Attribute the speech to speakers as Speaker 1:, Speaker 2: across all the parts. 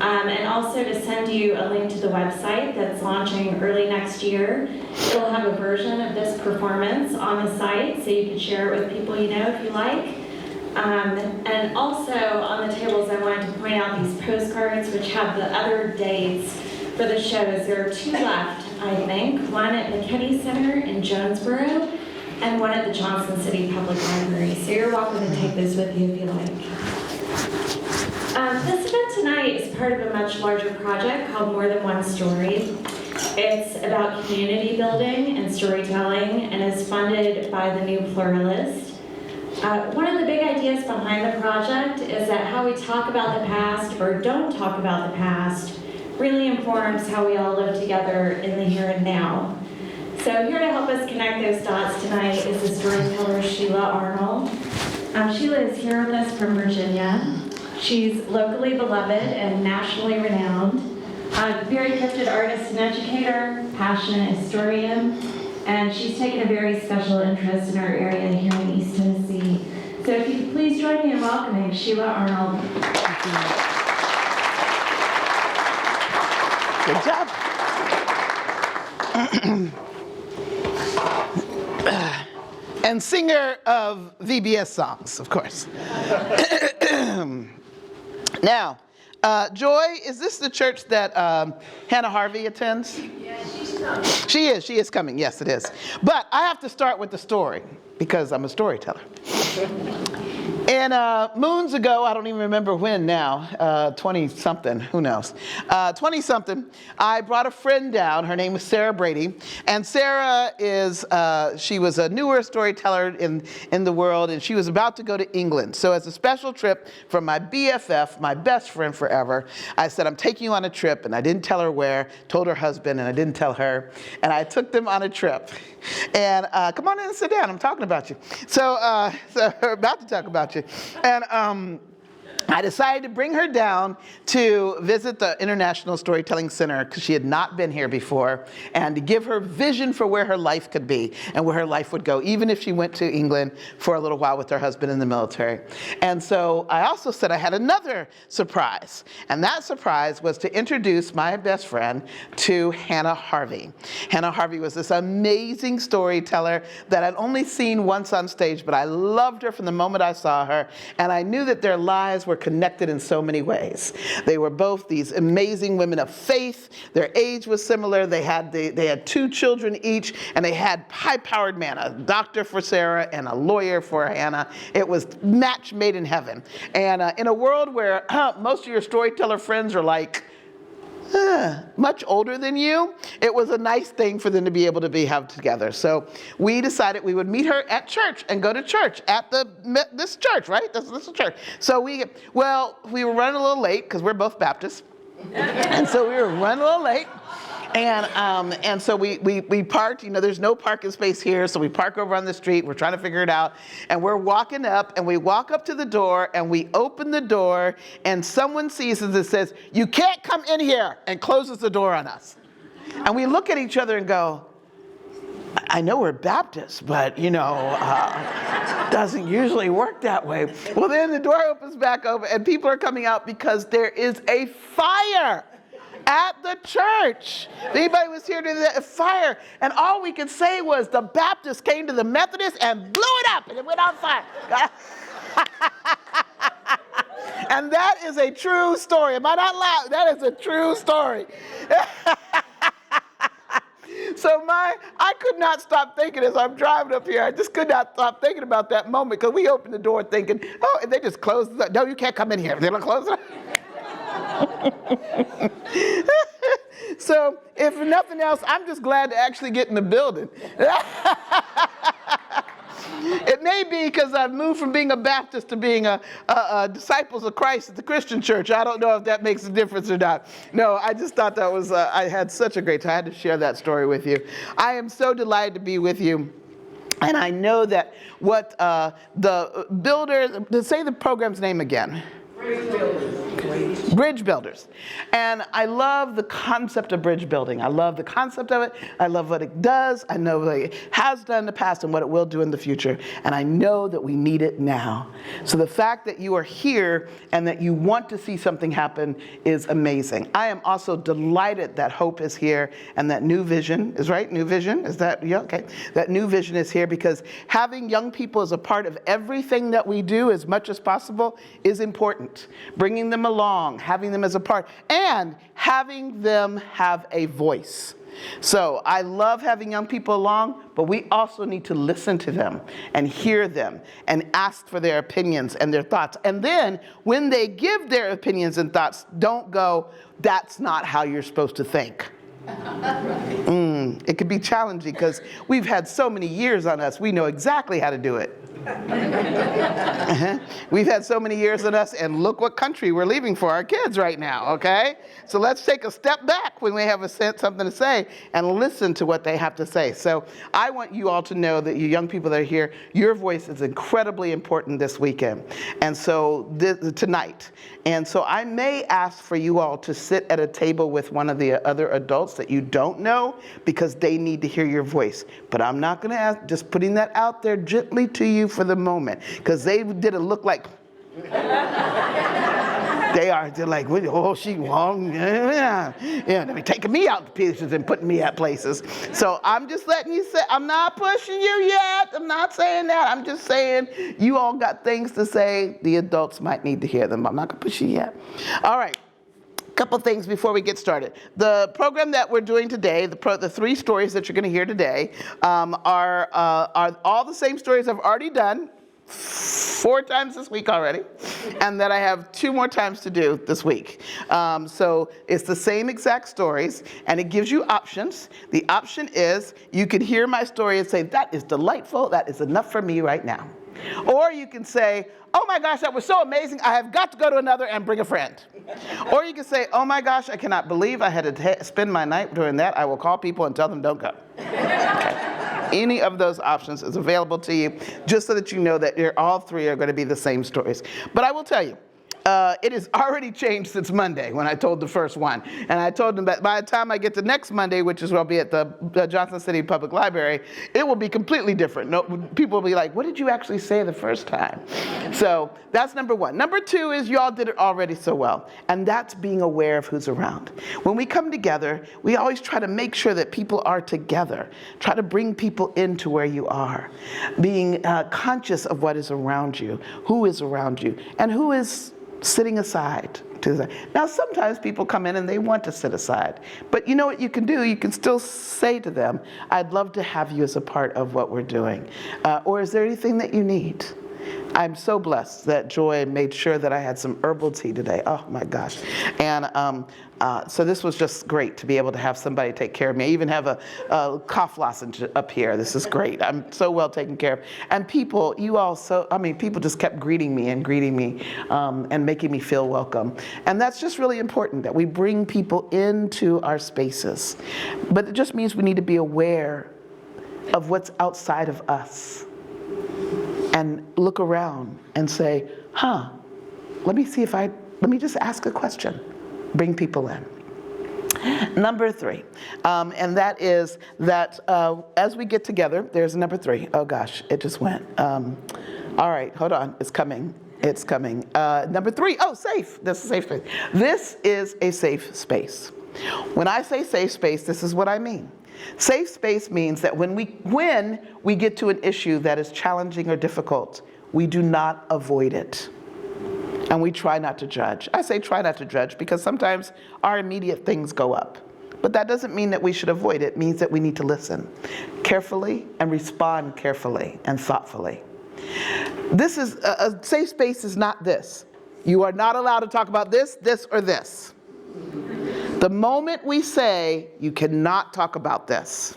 Speaker 1: and also to send you a link to the website that's launching early next year. It'll have a version of this performance on the site, so you can share it with people you know if you like. And also on the tables, I wanted to point out these postcards, which have the other dates for the shows. There are 2 left, I think. One at McKinney Center in Jonesboro, and one at the Johnson City Public Library. So you're welcome to take those with you if you like. This event tonight is part of a much larger project called More Than One Story. It's about community building and storytelling, and is funded by the New Pluralist. One of the big ideas behind the project is that how we talk about the past or don't talk about the past really informs how we all live together in the here and now. So here to help us connect those dots tonight is the storyteller Sheila Arnold. Sheila is here with us from Virginia. She's locally beloved and nationally renowned, a very gifted artist and educator, passionate historian, and she's taken a very special interest in our area here in East Tennessee. So if you could please join me in welcoming Sheila Arnold.
Speaker 2: Good job. And singer of VBS songs, of course. Now, Joy, is this the church that Hannah Harvey attends?
Speaker 3: Yeah, she's coming.
Speaker 2: She is coming, yes it is. But I have to start with the story, because I'm a storyteller. And moons ago, I don't even remember when now, 20-something, who knows. 20-something, I brought a friend down. Her name was Sarah Brady. And Sarah she was a newer storyteller in the world, and she was about to go to England. So as a special trip from my BFF, my best friend forever, I said, I'm taking you on a trip. And I didn't tell her where, told her husband, and I didn't tell her. And I took them on a trip. And come on in and sit down, I'm talking about you. So we're about to talk about you. And I decided to bring her down to visit the International Storytelling Center because she had not been here before, and to give her vision for where her life could be and where her life would go, even if she went to England for a little while with her husband in the military. And so I also said I had another surprise, and that surprise was to introduce my best friend to Hannah Harvey. Hannah Harvey was this amazing storyteller that I'd only seen once on stage, but I loved her from the moment I saw her, and I knew that their lives were connected in so many ways. They were both these amazing women of faith. Their age was similar. They had 2 children each, and they had high-powered men, a doctor for Sarah and a lawyer for Hannah. It was match made in heaven. And in a world where most of your storyteller friends are like, much older than you, it was a nice thing for them to be able to have together. So we decided we would meet her at church and go to church at this church, right? This is church. So we were running a little late because we're both Baptists. And so we were running a little late. And so we parked, there's no parking space here, so we park over on the street, we're trying to figure it out, and we're walking up, and we walk up to the door, and we open the door, and someone sees us and says, "You can't come in here," and closes the door on us. And we look at each other and go, I know we're Baptists, but, doesn't usually work that way. Well, then the door opens back open, and people are coming out because there is a fire at the church. If anybody was here to the fire, and all we could say was the Baptists came to the Methodists and blew it up, and it went on fire. And that is a true story. Am I not loud? That is a true story. So I could not stop thinking as I'm driving up here. I just could not stop thinking about that moment, because we opened the door thinking, oh, and they just closed it. No, you can't come in here. They're going to close it. So if nothing else, I'm just glad to actually get in the building. It may be because I've moved from being a Baptist to being a Disciples of Christ at the Christian church. I don't know if that makes a difference or not. No, I just thought that was, I had such a great time. I had to share that story with you. I am so delighted to be with you. And I know that what the builders, say the program's name again. Bridge builders. And I love the concept of bridge building. I love the concept of it. I love what it does. I know what it has done in the past and what it will do in the future. And I know that we need it now. So the fact that you are here and that you want to see something happen is amazing. I am also delighted that Hope is here and that New Vision is right. New Vision, is that, yeah, okay. That New Vision is here because having young people as a part of everything that we do as much as possible is important. Bringing them along, having them as a part, and having them have a voice. So I love having young people along, but we also need to listen to them and hear them and ask for their opinions and their thoughts. And then when they give their opinions and thoughts, don't go, that's not how you're supposed to think. It could be challenging because we've had so many years on us, we know exactly how to do it. We've had so many years on us, and look what country we're leaving for our kids right now, okay? So let's take a step back when we have something to say and listen to what they have to say. So I want you all to know that you young people that are here, your voice is incredibly important this weekend, and so tonight. And so I may ask for you all to sit at a table with one of the other adults that you don't know because they need to hear your voice. But I'm not going to ask, just putting that out there gently to you for the moment, because they did a look like they're like, oh, she wrong, yeah, they're taking me out to pieces and putting me at places. So I'm just letting you say, I'm not pushing you yet. I'm not saying that. I'm just saying you all got things to say. The adults might need to hear them. I'm not gonna push you yet. All right. Couple things before we get started. The program that we're doing today, the 3 stories that you're going to hear today, are all the same stories I've already done 4 times this week already, and that I have 2 more times to do this week. So it's the same exact stories, and it gives you options. The option is you could hear my story and say, that is delightful, that is enough for me right now. Or you can say, oh my gosh, that was so amazing, I have got to go to another and bring a friend. Or you can say, oh my gosh, I cannot believe I had to spend my night doing that. I will call people and tell them don't go. Okay. Any of those options is available to you, just so that you know that all 3 are going to be the same stories. But I will tell you, it has already changed since Monday when I told the first one. And I told them that by the time I get to next Monday, which is where I'll be at the Johnson City Public Library, it will be completely different. No, people will be like, what did you actually say the first time? So that's number 1. Number 2 is you all did it already so well. And that's being aware of who's around. When we come together, we always try to make sure that people are together. Try to bring people into where you are. Being conscious of what is around you, who is around you, and who is sitting aside. Now sometimes people come in and they want to sit aside, but you know what you can do? You can still say to them, I'd love to have you as a part of what we're doing. Or is there anything that you need? I'm so blessed that Joy made sure that I had some herbal tea today. Oh my gosh. And so this was just great to be able to have somebody take care of me. I even have a cough lozenge up here. This is great. I'm so well taken care of. And people, people just kept greeting me and making me feel welcome. And that's just really important, that we bring people into our spaces. But it just means we need to be aware of what's outside of us. And look around and say, let me just ask a question. Bring people in. Number 3, and that is that as we get together, there's number 3. Oh gosh, it just went. All right, hold on, it's coming. It's coming. Number 3, safe. This is a safe space. This is a safe space. When I say safe space, this is what I mean. Safe space means that when we get to an issue that is challenging or difficult, we do not avoid it. And we try not to judge. I say try not to judge because sometimes our immediate things go up. But that doesn't mean that we should avoid it. It means that we need to listen carefully and respond carefully and thoughtfully. This is a safe space is not this. You are not allowed to talk about this, or this. The moment we say you cannot talk about this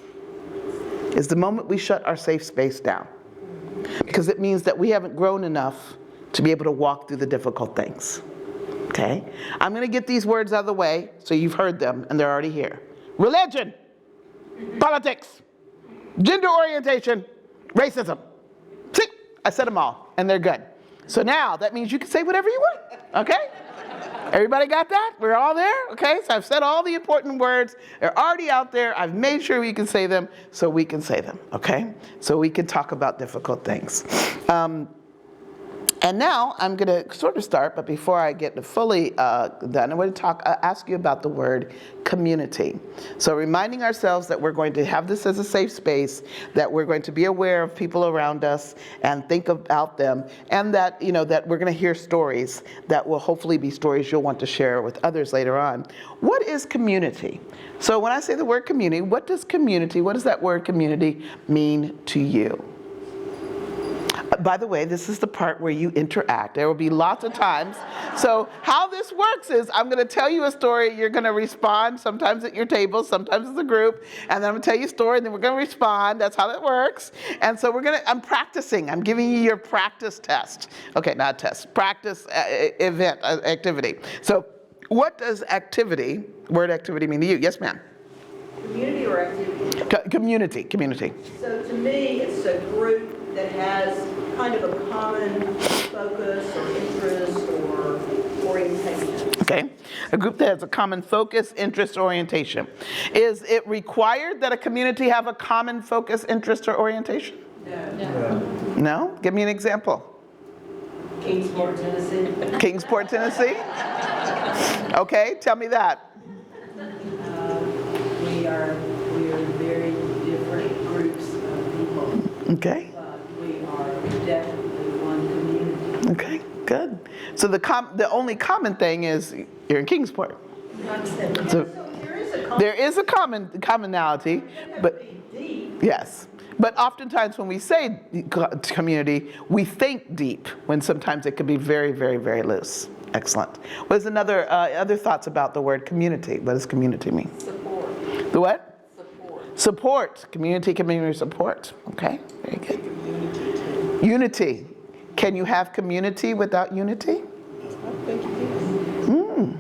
Speaker 2: is the moment we shut our safe space down. Because it means that we haven't grown enough to be able to walk through the difficult things. Okay? I'm going to get these words out of the way so you've heard them and they're already here. Religion, politics, gender orientation, racism. See, I said them all and they're good. So now that means you can say whatever you want. Okay? Everybody got that? We're all there? Okay, so I've said all the important words. They're already out there. I've made sure we can say them so we can say them, okay? So we can talk about difficult things. And now I'm going to sort of start, but before I get fully done, I want to ask you about the word community. So reminding ourselves that we're going to have this as a safe space, that we're going to be aware of people around us and think about them, and that, you know, that we're going to hear stories that will hopefully be stories you'll want to share with others later on. What is community? So when I say the word community, what does that word community mean to you? By the way, this is the part where you interact. There will be lots of times. So how this works is I'm going to tell you a story. You're going to respond, sometimes at your table, sometimes as a group. And then I'm going to tell you a story, and then we're going to respond. That's how that works. And so I'm practicing. I'm giving you your practice test. Okay, not test. Practice activity. So what does word activity mean to you? Yes, ma'am.
Speaker 3: Community or activity?
Speaker 2: Community.
Speaker 3: So to me, it's a group that has kind of a common focus or interest or orientation.
Speaker 2: Okay, a group that has a common focus, interest, orientation. Is it required that a community have a common focus, interest, or orientation?
Speaker 3: No.
Speaker 2: No? Give me an example.
Speaker 3: Kingsport, Tennessee.
Speaker 2: Kingsport, Tennessee? Okay, tell me that.
Speaker 3: We are very different groups of people.
Speaker 2: Okay.
Speaker 3: We are definitely one community.
Speaker 2: Okay, good. So the only common thing is you're in Kingsport. So there is a commonality, but yes. But oftentimes when we say community, we think deep, when sometimes it can be very, very, very loose. Excellent. What is other thoughts about the word community? What does community mean?
Speaker 3: Support.
Speaker 2: The what?
Speaker 3: Support.
Speaker 2: Support. Community support. Okay, very good. Unity. Can you have community without unity?
Speaker 4: I think you can.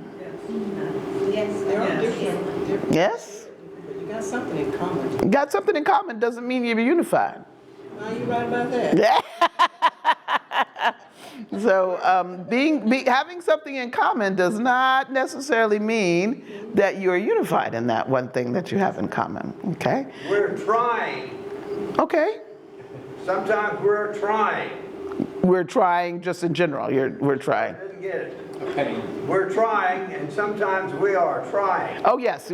Speaker 3: Yes.
Speaker 4: There are different.
Speaker 2: Yes?
Speaker 4: But you got something in common.
Speaker 2: You got something in common doesn't mean you're unified.
Speaker 4: Are you right about that?
Speaker 2: So having something in common does not necessarily mean that you are unified in that one thing that you have in common. Okay?
Speaker 5: We're trying.
Speaker 2: Okay.
Speaker 5: Sometimes we're trying.
Speaker 2: We're trying just in general. We're trying.
Speaker 5: Didn't get it. We're trying, and sometimes we are trying.
Speaker 2: Oh, yes.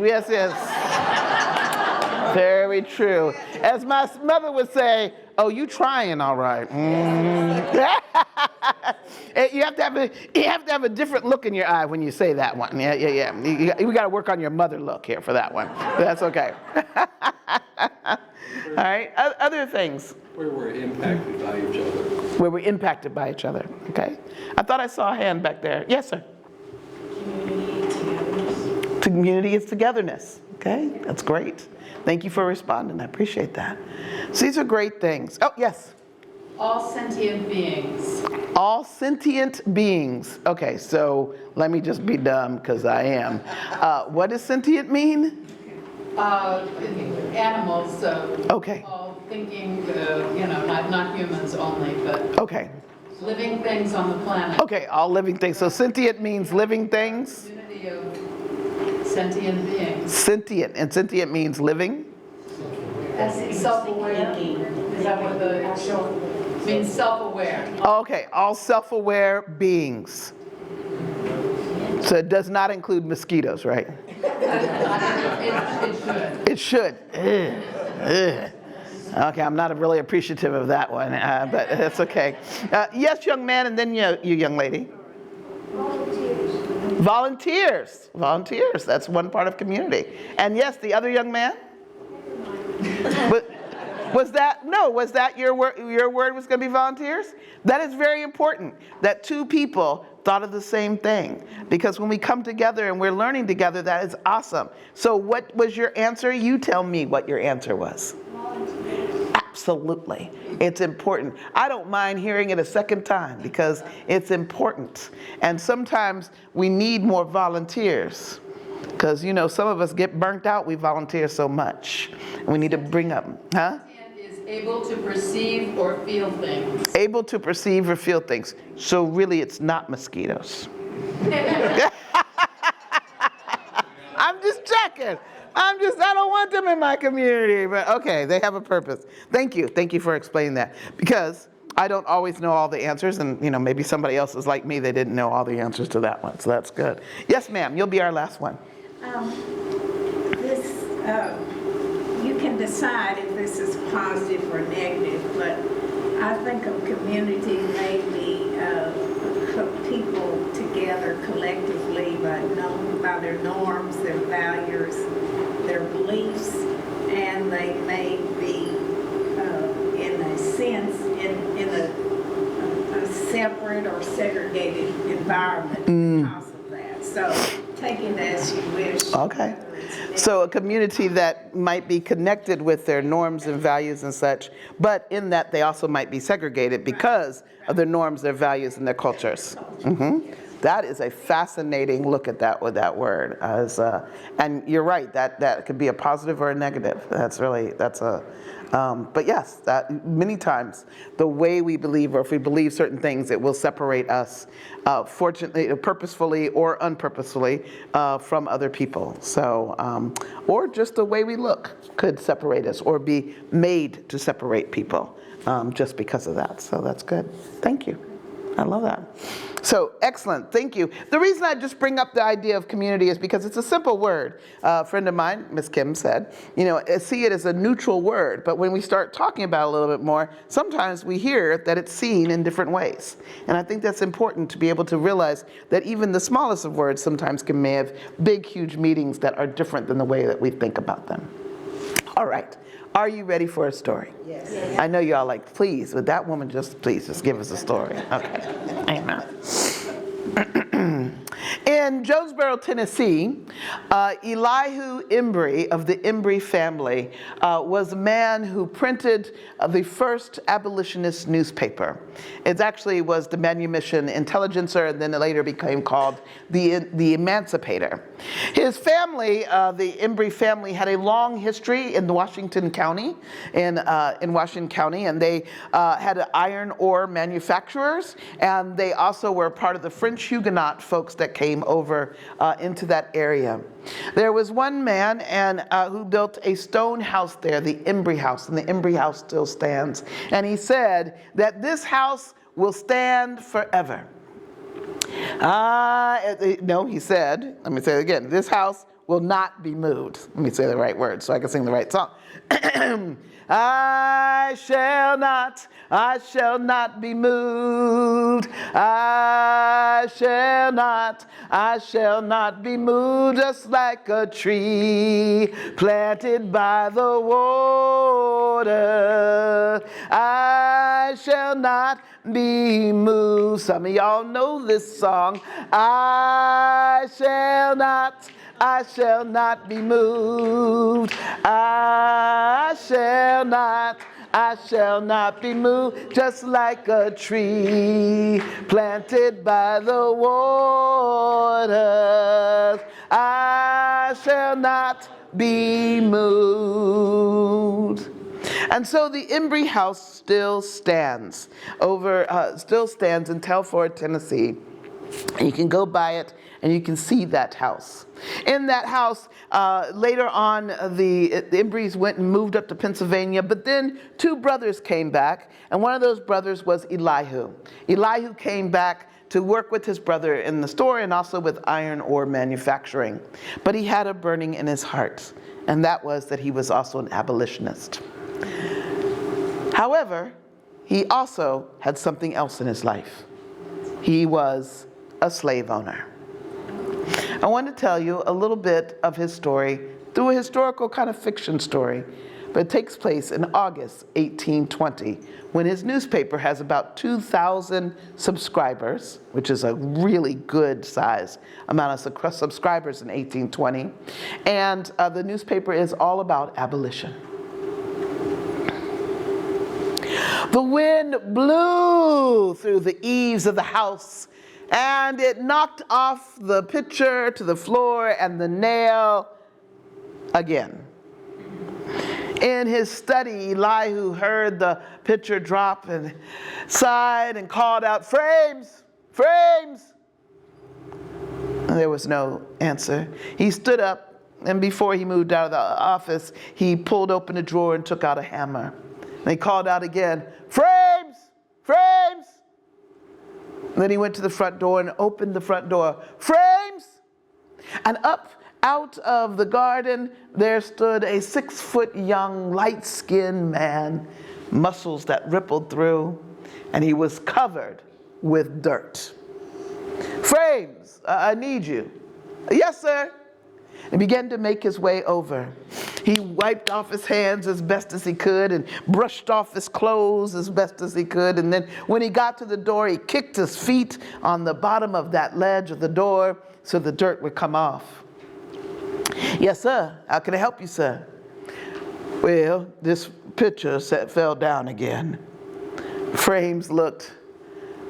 Speaker 2: Very true. As my mother would say, oh, you trying all right. You have to have a different look in your eye when you say that one. Yeah. We got to work on your mother look here for that one. That's okay. All right. Other things.
Speaker 6: Where we're impacted by each other.
Speaker 2: Where we're impacted by each other. Okay. I thought I saw a hand back there. Yes, sir. Community is togetherness. Okay. That's great. Thank you for responding. I appreciate that. So these are great things. Oh, yes.
Speaker 7: All sentient beings.
Speaker 2: All sentient beings. Okay, so let me just be dumb, because I am. What does sentient mean?
Speaker 7: Animals.
Speaker 2: Okay.
Speaker 7: All thinking, not humans only, but
Speaker 2: Okay.
Speaker 7: living things on the planet.
Speaker 2: Okay, all living things. So sentient means living things?
Speaker 7: Community of sentient beings.
Speaker 2: Sentient. And sentient means living?
Speaker 7: Self-aware. Is that what the actual means? Self-aware.
Speaker 2: Okay, all self-aware beings. So it does not include mosquitoes, right?
Speaker 7: It should.
Speaker 2: It should. Ugh. Okay, I'm not really appreciative of that one, but that's okay. Yes, young man, and then you young lady. Volunteers. That's one part of community. And yes, the other young man? Was that your word? Your word was going to be volunteers? That is very important, that two people thought of the same thing. Because when we come together and we're learning together, that is awesome. So what was your answer? You tell me what your answer was. Absolutely. It's important. I don't mind hearing it a second time because it's important. And sometimes we need more volunteers. Because, some of us get burnt out. We volunteer so much. We need to bring up,
Speaker 7: Is able to perceive or feel things.
Speaker 2: Able to perceive or feel things. So really, it's not mosquitoes. I'm just checking. I don't want them in my community, but okay, they have a purpose. Thank you for explaining that, because I don't always know all the answers, and maybe somebody else is like me, they didn't know all the answers to that one, so that's good. Yes, ma'am, you'll be our last one.
Speaker 8: You can decide if this is positive or negative, but I think a community may be people together collectively by their norms, their values, their beliefs, and they may be, in a sense, in a separate or segregated environment because of that. So take it as you wish.
Speaker 2: Okay. So a community that might be connected with their norms and values and such, but in that they also might be segregated because of their norms, their values, and their cultures. That is a fascinating look at that with that word. And you're right, that could be a positive or a negative. But yes, that many times the way we believe, or if we believe certain things, it will separate us, fortunately, purposefully or unpurposefully, from other people. So, or just the way we look could separate us, or be made to separate people, just because of that. So that's good. Thank you. I love that. So excellent, thank you. The reason I just bring up the idea of community is because it's a simple word. A friend of mine, Miss Kim, said, see it as a neutral word, but when we start talking about it a little bit more, sometimes we hear that it's seen in different ways. And I think that's important to be able to realize that even the smallest of words sometimes may have big, huge meanings that are different than the way that we think about them. All right. Are you ready for a story?
Speaker 4: Yes.
Speaker 2: I know y'all like, please, would that woman please just give us a story? Okay. Amen. In Jonesboro, Tennessee, Elihu Embry of the Embry family was a man who printed the first abolitionist newspaper. It actually was the Manumission Intelligencer, and then it later became called the Emancipator. His family, the Embry family, had a long history in Washington County, in Washington County, and they had iron ore manufacturers, and they also were part of the French Huguenot folks that came over into that area. There was one man who built a stone house there, the Embry House, and the Embry House still stands. And he said that this house will stand forever. No, he said, let me say it again, this house will not be moved. Let me say the right words so I can sing the right song. I shall not be moved. I shall not be moved, just like a tree planted by the water. I shall not be moved. Some of y'all know this song. I shall not be moved. I shall not be moved, just like a tree planted by the waters. I shall not be moved. And so the Embry House still stands in Telford, Tennessee. And you can go by it and you can see that house. In that house, later on, the Embrys went and moved up to Pennsylvania, but then two brothers came back, and one of those brothers was Elihu. Elihu came back to work with his brother in the store and also with iron ore manufacturing. But he had a burning in his heart, and that was that he was also an abolitionist. However, he also had something else in his life. He was a slave owner. I want to tell you a little bit of his story through a historical kind of fiction story, but it takes place in August 1820, when his newspaper has about 2,000 subscribers, which is a really good size amount of subscribers in 1820, and the newspaper is all about abolition. The wind blew through the eaves of the house, and it knocked off the picture to the floor and the nail again. In his study, Elihu heard the picture drop and sighed and called out, "Frames! Frames!" And there was no answer. He stood up And before he moved out of the office, he pulled open a drawer and took out a hammer. And he called out again, "Frames! Frames!" And then he went to the front door and opened the front door. "Frames!" And up out of the garden, there stood a 6-foot young, light-skinned man, muscles that rippled through, and he was covered with dirt. "Frames, I need you." "Yes, sir." And began to make his way over. He wiped off his hands as best as he could and brushed off his clothes as best as he could. And then when he got to the door, he kicked his feet on the bottom of that ledge of the door so the dirt would come off. "Yes, sir. How can I help you, sir?" "Well, this picture fell down again." Frames looked.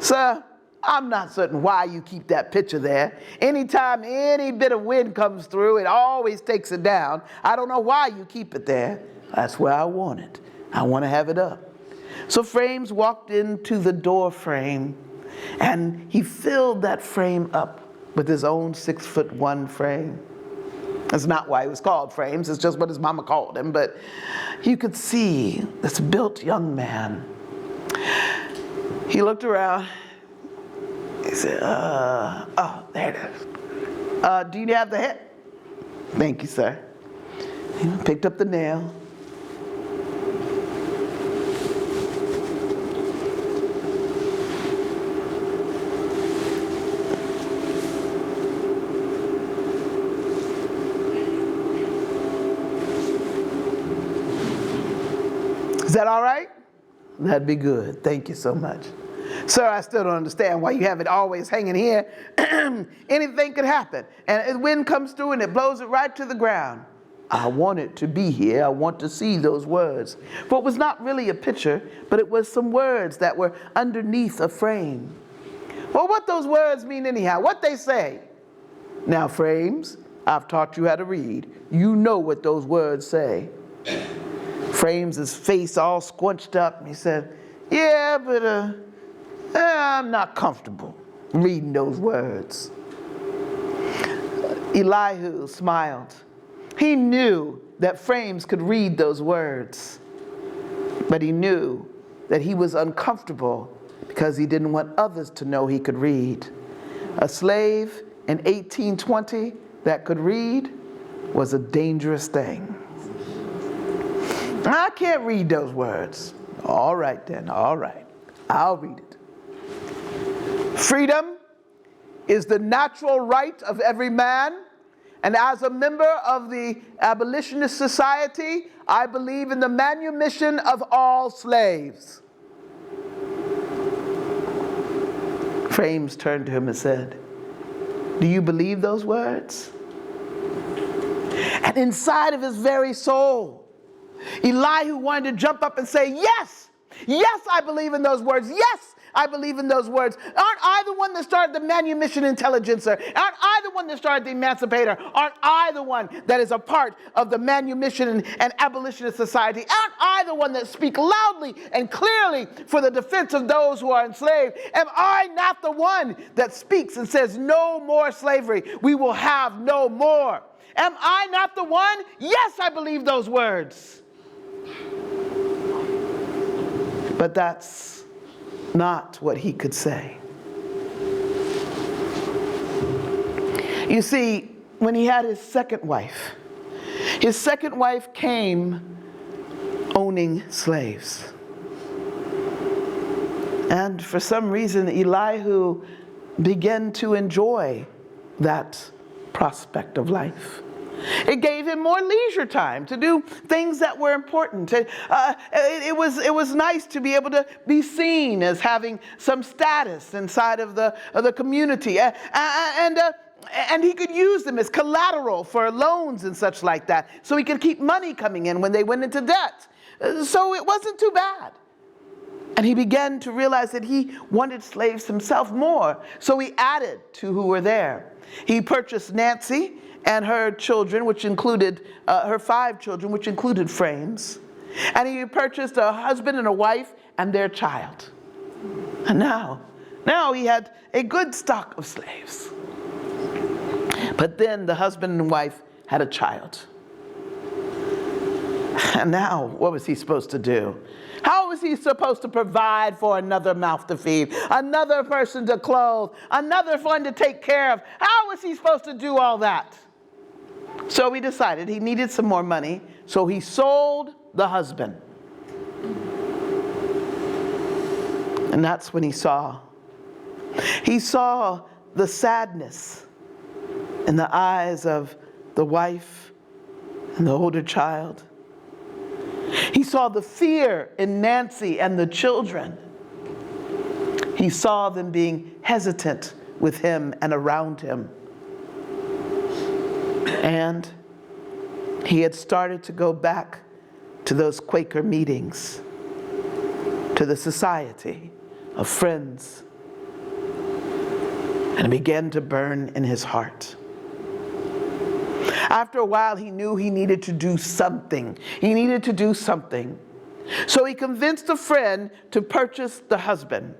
Speaker 2: "Sir, I'm not certain why you keep that picture there. Anytime any bit of wind comes through, it always takes it down. I don't know why you keep it there. That's where I want it. I want to have it up." So Frames walked into the door frame, and he filled that frame up with his own 6'1" frame. That's not why he was called Frames. It's just what his mama called him. But you could see this built young man. He looked around. He said, "Oh, there it is. Do you have the head?" "Thank you, sir." He picked up the nail. "Is that all right?" "That'd be good. Thank you so much." "Sir, I still don't understand why you have it always hanging here. Anything could happen. And the wind comes through and it blows it right to the ground." "I want it to be here. I want to see those words." For it was not really a picture, but it was some words that were underneath a frame. Well, what those words mean anyhow? What they say? "Now, Frames, I've taught you how to read. You know what those words say." Frames' face all squunched up, and he said, "Yeah, but I'm not comfortable reading those words." Elihu smiled. He knew that Frames could read those words, but he knew that he was uncomfortable because he didn't want others to know he could read. A slave in 1820 that could read was a dangerous thing. "I can't read those words." "All right then, all right. I'll read it. Freedom is the natural right of every man, and as a member of the Abolitionist Society, I believe in the manumission of all slaves." Frames turned to him and said, "Do you believe those words?" And inside of his very soul, Elihu wanted to jump up and say, "Yes, yes, I believe in those words. Yes, I believe in those words. Aren't I the one that started the manumission intelligencer? Aren't I the one that started the emancipator? Aren't I the one that is a part of the manumission and abolitionist society? Aren't I the one that speaks loudly and clearly for the defense of those who are enslaved? Am I not the one that speaks and says no more slavery? We will have no more. Am I not the one? Yes, I believe those words." But that's not what he could say. You see, when he had his second wife came owning slaves. And for some reason, Elihu began to enjoy that prospect of life. It gave him more leisure time to do things that were important. It was nice to be able to be seen as having some status inside of the community. And he could use them as collateral for loans and such like that, so he could keep money coming in when they went into debt. So it wasn't too bad. And he began to realize that he wanted slaves himself more, so he added to who were there. He purchased Nancy and her children, which included her 5 children, which included Frames. And he purchased a husband and a wife and their child. And now he had a good stock of slaves. But then the husband and wife had a child. And now, what was he supposed to do? How was he supposed to provide for another mouth to feed, another person to clothe, another one to take care of? How was he supposed to do all that? So he decided he needed some more money, so he sold the husband. And that's when he saw the sadness in the eyes of the wife and the older child. He saw the fear in Nancy and the children. He saw them being hesitant with him and around him. And he had started to go back to those Quaker meetings, to the Society of Friends, and it began to burn in his heart. After a while, he knew he needed to do something. He needed to do something. So he convinced a friend to purchase the husband.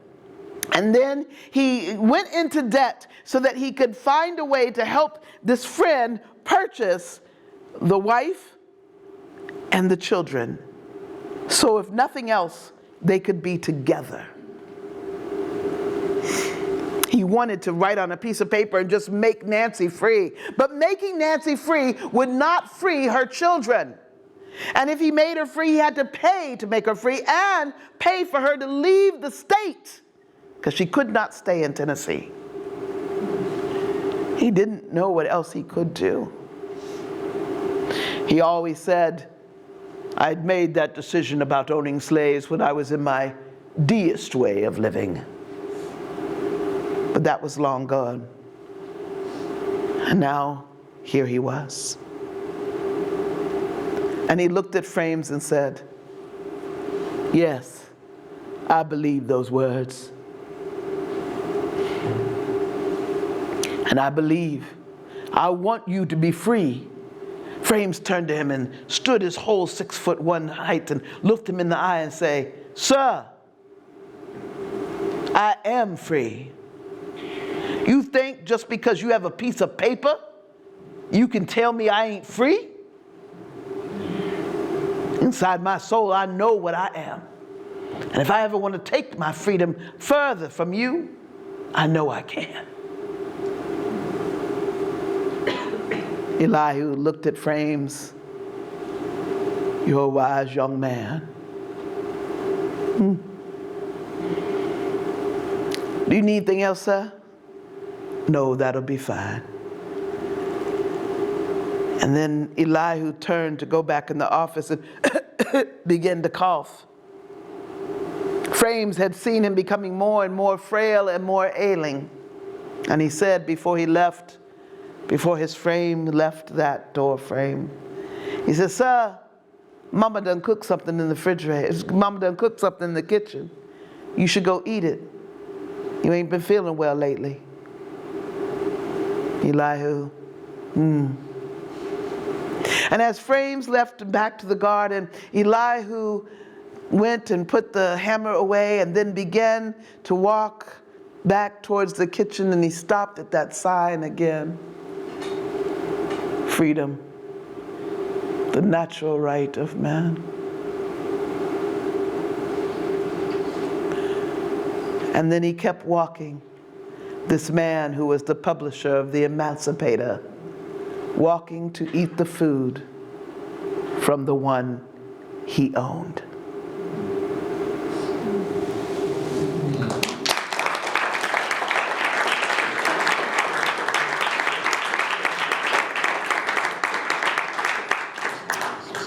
Speaker 2: And then he went into debt so that he could find a way to help this friend purchase the wife and the children. So if nothing else, they could be together. He wanted to write on a piece of paper and just make Nancy free. But making Nancy free would not free her children. And if he made her free, he had to pay to make her free and pay for her to leave the state, because she could not stay in Tennessee. He didn't know what else he could do. He always said, I'd made that decision about owning slaves when I was in my deist way of living. But that was long gone. And now, here he was. And he looked at Frames and said, yes, I believe those words. And I believe, I want you to be free. Frames turned to him and stood his whole 6'1" height and looked him in the eye and say, sir, I am free. You think just because you have a piece of paper, you can tell me I ain't free? Inside my soul, I know what I am. And if I ever want to take my freedom further from you, I know I can. Elihu looked at Frames. You're a wise young man. Do you need anything else, sir? No, that'll be fine. And then Elihu turned to go back in the office and began to cough. Frames had seen him becoming more and more frail and more ailing. And he said before he left, before his frame left that door frame, he said, sir, Mama done cooked something in the refrigerator. Mama done cooked something in the kitchen. You should go eat it. You ain't been feeling well lately. Elihu, And as Frames left back to the garden, Elihu went and put the hammer away and then began to walk back towards the kitchen, and he stopped at that sign again. Freedom, the natural right of man. And then he kept walking. This man who was the publisher of the Emancipator, walking to eat the food from the one he owned.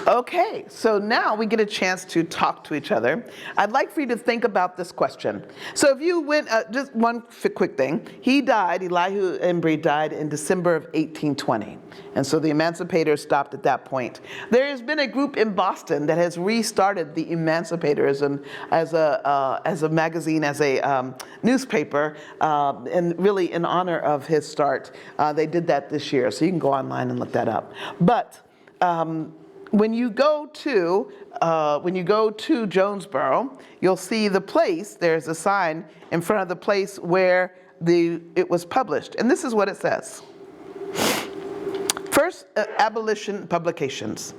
Speaker 2: Okay, so now we get a chance to talk to each other. I'd like for you to think about this question. So if you went, just one quick thing. He died, Elihu Embry died in December of 1820. And so the Emancipator stopped at that point. There has been a group in Boston that has restarted the Emancipators as a magazine, as a newspaper, and really in honor of his start. They did that this year, so you can go online and look that up. But when you go to Jonesboro, you'll see the place. There's a sign in front of the place where it was published, and this is what it says. 1 first abolition publications.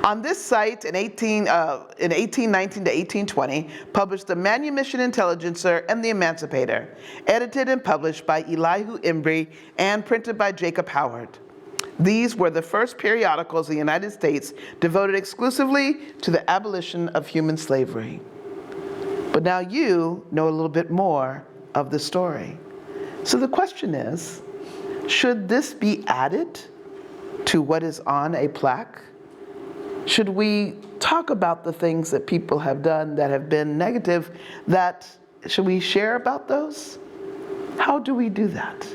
Speaker 2: On this site in 1819 to 1820, published the Manumission Intelligencer and the Emancipator, edited and published by Elihu Embry and printed by Jacob Howard. These were the first periodicals in the United States devoted exclusively to the abolition of human slavery. But now you know a little bit more of the story. So the question is, should this be added to what is on a plaque? Should we talk about the things that people have done that have been negative? Should we share about those? How do we do that?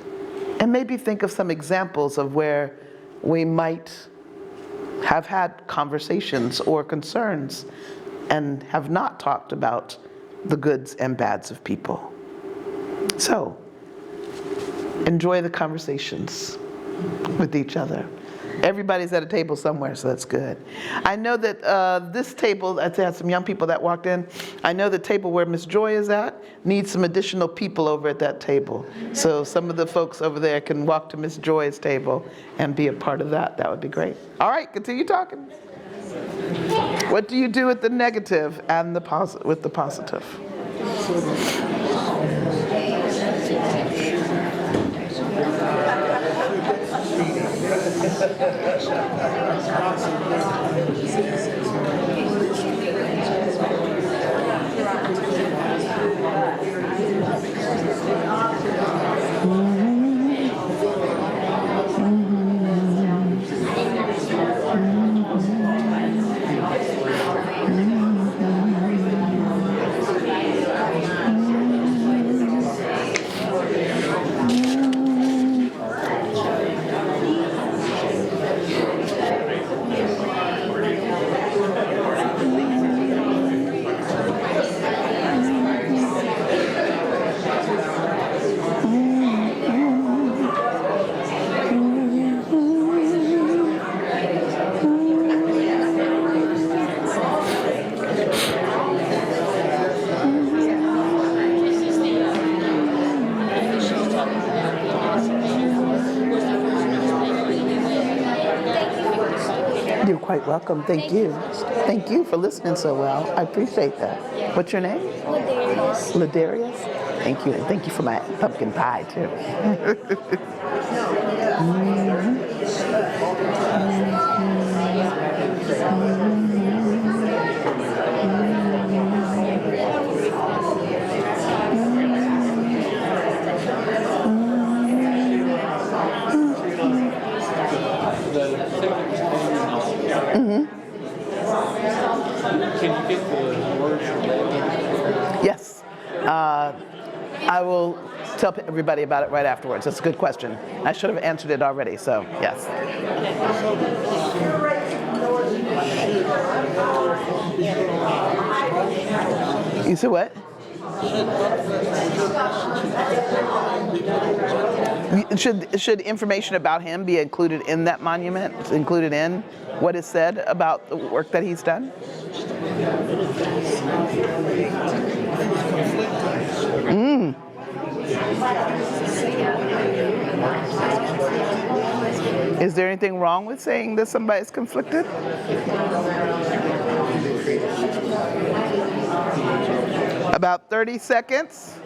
Speaker 2: And maybe think of some examples of where we might have had conversations or concerns and have not talked about the goods and bads of people. So, enjoy the conversations with each other. Everybody's at a table somewhere, so that's good. I know that this table, I had some young people that walked in. I know the table where Miss Joy is at needs some additional people over at that table. So some of the folks over there can walk to Miss Joy's table and be a part of that. That would be great. All right, continue talking. What do you do with the negative and with the positive? You're quite welcome. Thank you. Thank you for listening so well. I appreciate that. What's your name?
Speaker 9: Ladarius.
Speaker 2: Ladarius? Thank you. And thank you for my pumpkin pie, too.
Speaker 6: Can you get the words from that?
Speaker 2: Yes. I will tell everybody about it right afterwards. That's a good question. I should have answered it already, so yes. You said what? Should information about him be included in that monument? Included in what is said about the work that he's done? Is there anything wrong with saying that somebody's conflicted? About 30 seconds.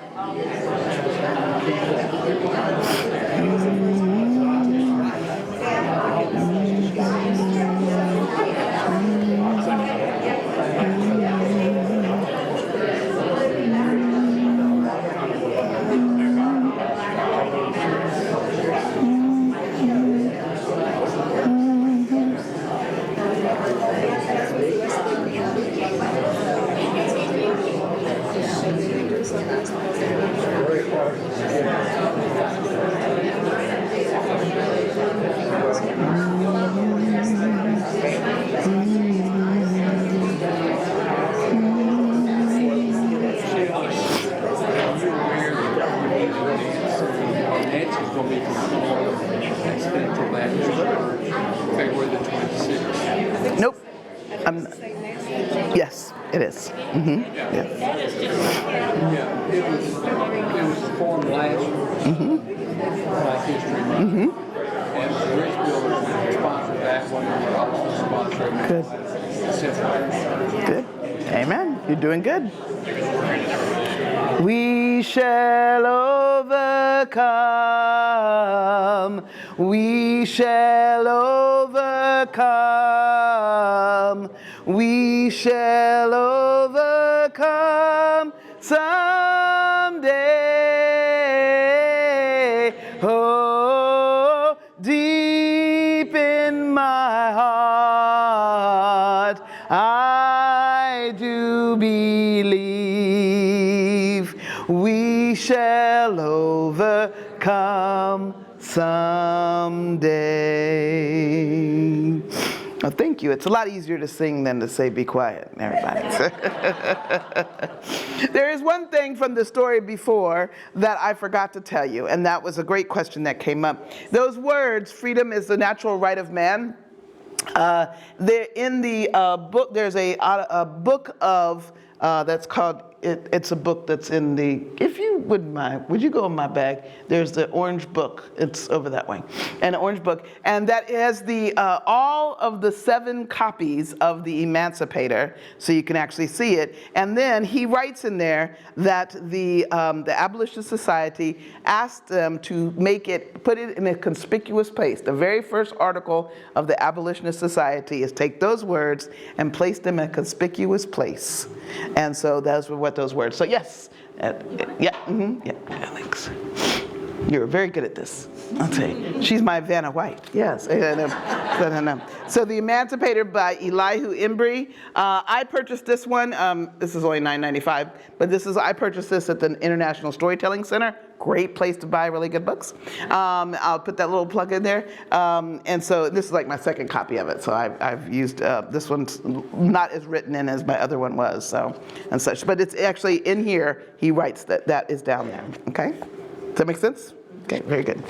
Speaker 6: Nancy's going to be accidental February the 26th.
Speaker 2: Nope. Yes, it is. Mm-hmm. Yeah.
Speaker 6: Yeah, it was performed last year. Black History Month. And the bridge builders
Speaker 2: Good. Good. Amen. You're doing good. We shall overcome. We shall overcome. We shall overcome someday. Oh, deep in my heart, I do believe we shall overcome someday. Oh, thank you. It's a lot easier to sing than to say be quiet, everybody. There is one thing from the story before that I forgot to tell you, and that was a great question that came up. Those words, freedom is the natural right of man, there in the book, there's a book of, that's called, it's a book that's in the, if you wouldn't mind, would you go in my bag? There's the orange book, it's over that way, an orange book, and that has the, all of the 7 copies of the Emancipator, so you can actually see it, and then he writes in there that the Abolitionist Society asked them to make it, put it in a conspicuous place. The very first article of the Abolitionist Society is take those words and place them in a conspicuous place. And so those were what those words. So yes, yeah, thanks. You're very good at this. I'll tell you. She's my Vanna White. Yes. So The Emancipator by Elihu Embry. I purchased this one. This is only $9.95, but I purchased this at the International Storytelling Center. Great place to buy really good books. I'll put that little plug in there. And so this is like my second copy of it. So I've used, this one's not as written in as my other one was, so, and such. But it's actually in here, he writes that is down there, okay? Does that make sense? Okay, very good.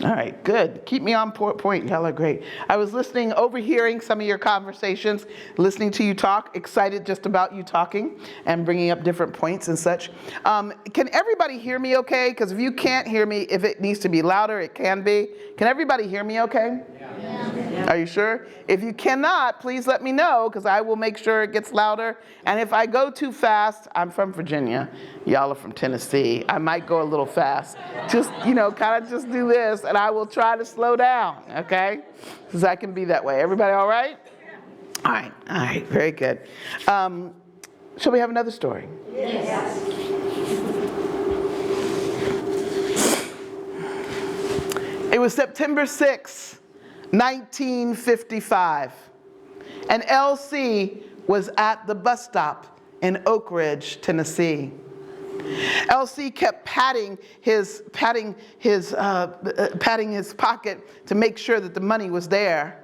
Speaker 2: All right, good. Keep me on point. Y'all are great. I was listening, overhearing some of your conversations, listening to you talk, excited just about you talking and bringing up different points and such. Can everybody hear me okay? Because if you can't hear me, if it needs to be louder, it can be. Can everybody hear me okay? Yeah. Are you sure? If you cannot, please let me know, because I will make sure it gets louder. And if I go too fast, I'm from Virginia. Y'all are from Tennessee. I might go a little fast. Just, kind of just do this, and I will try to slow down, okay? Because I can be that way. Everybody all right? All right, very good. Shall we have another story? Yes. It was September 6, 1955, and LC was at the bus stop in Oak Ridge, Tennessee. LC kept patting his pocket to make sure that the money was there.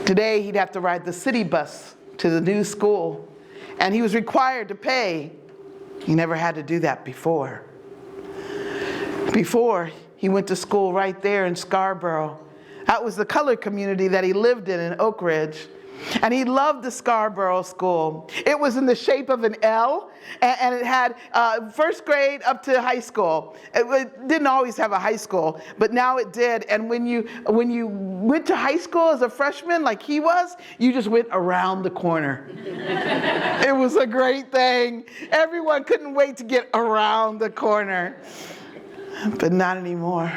Speaker 2: Today he'd have to ride the city bus to the new school, and he was required to pay. He never had to do that before. Before, he went to school right there in Scarborough. That was the colored community that he lived in Oak Ridge. And he loved the Scarborough School. It was in the shape of an L, and it had first grade up to high school. It didn't always have a high school, but now it did. And when you went to high school as a freshman, like he was, you just went around the corner. It was a great thing. Everyone couldn't wait to get around the corner. But not anymore.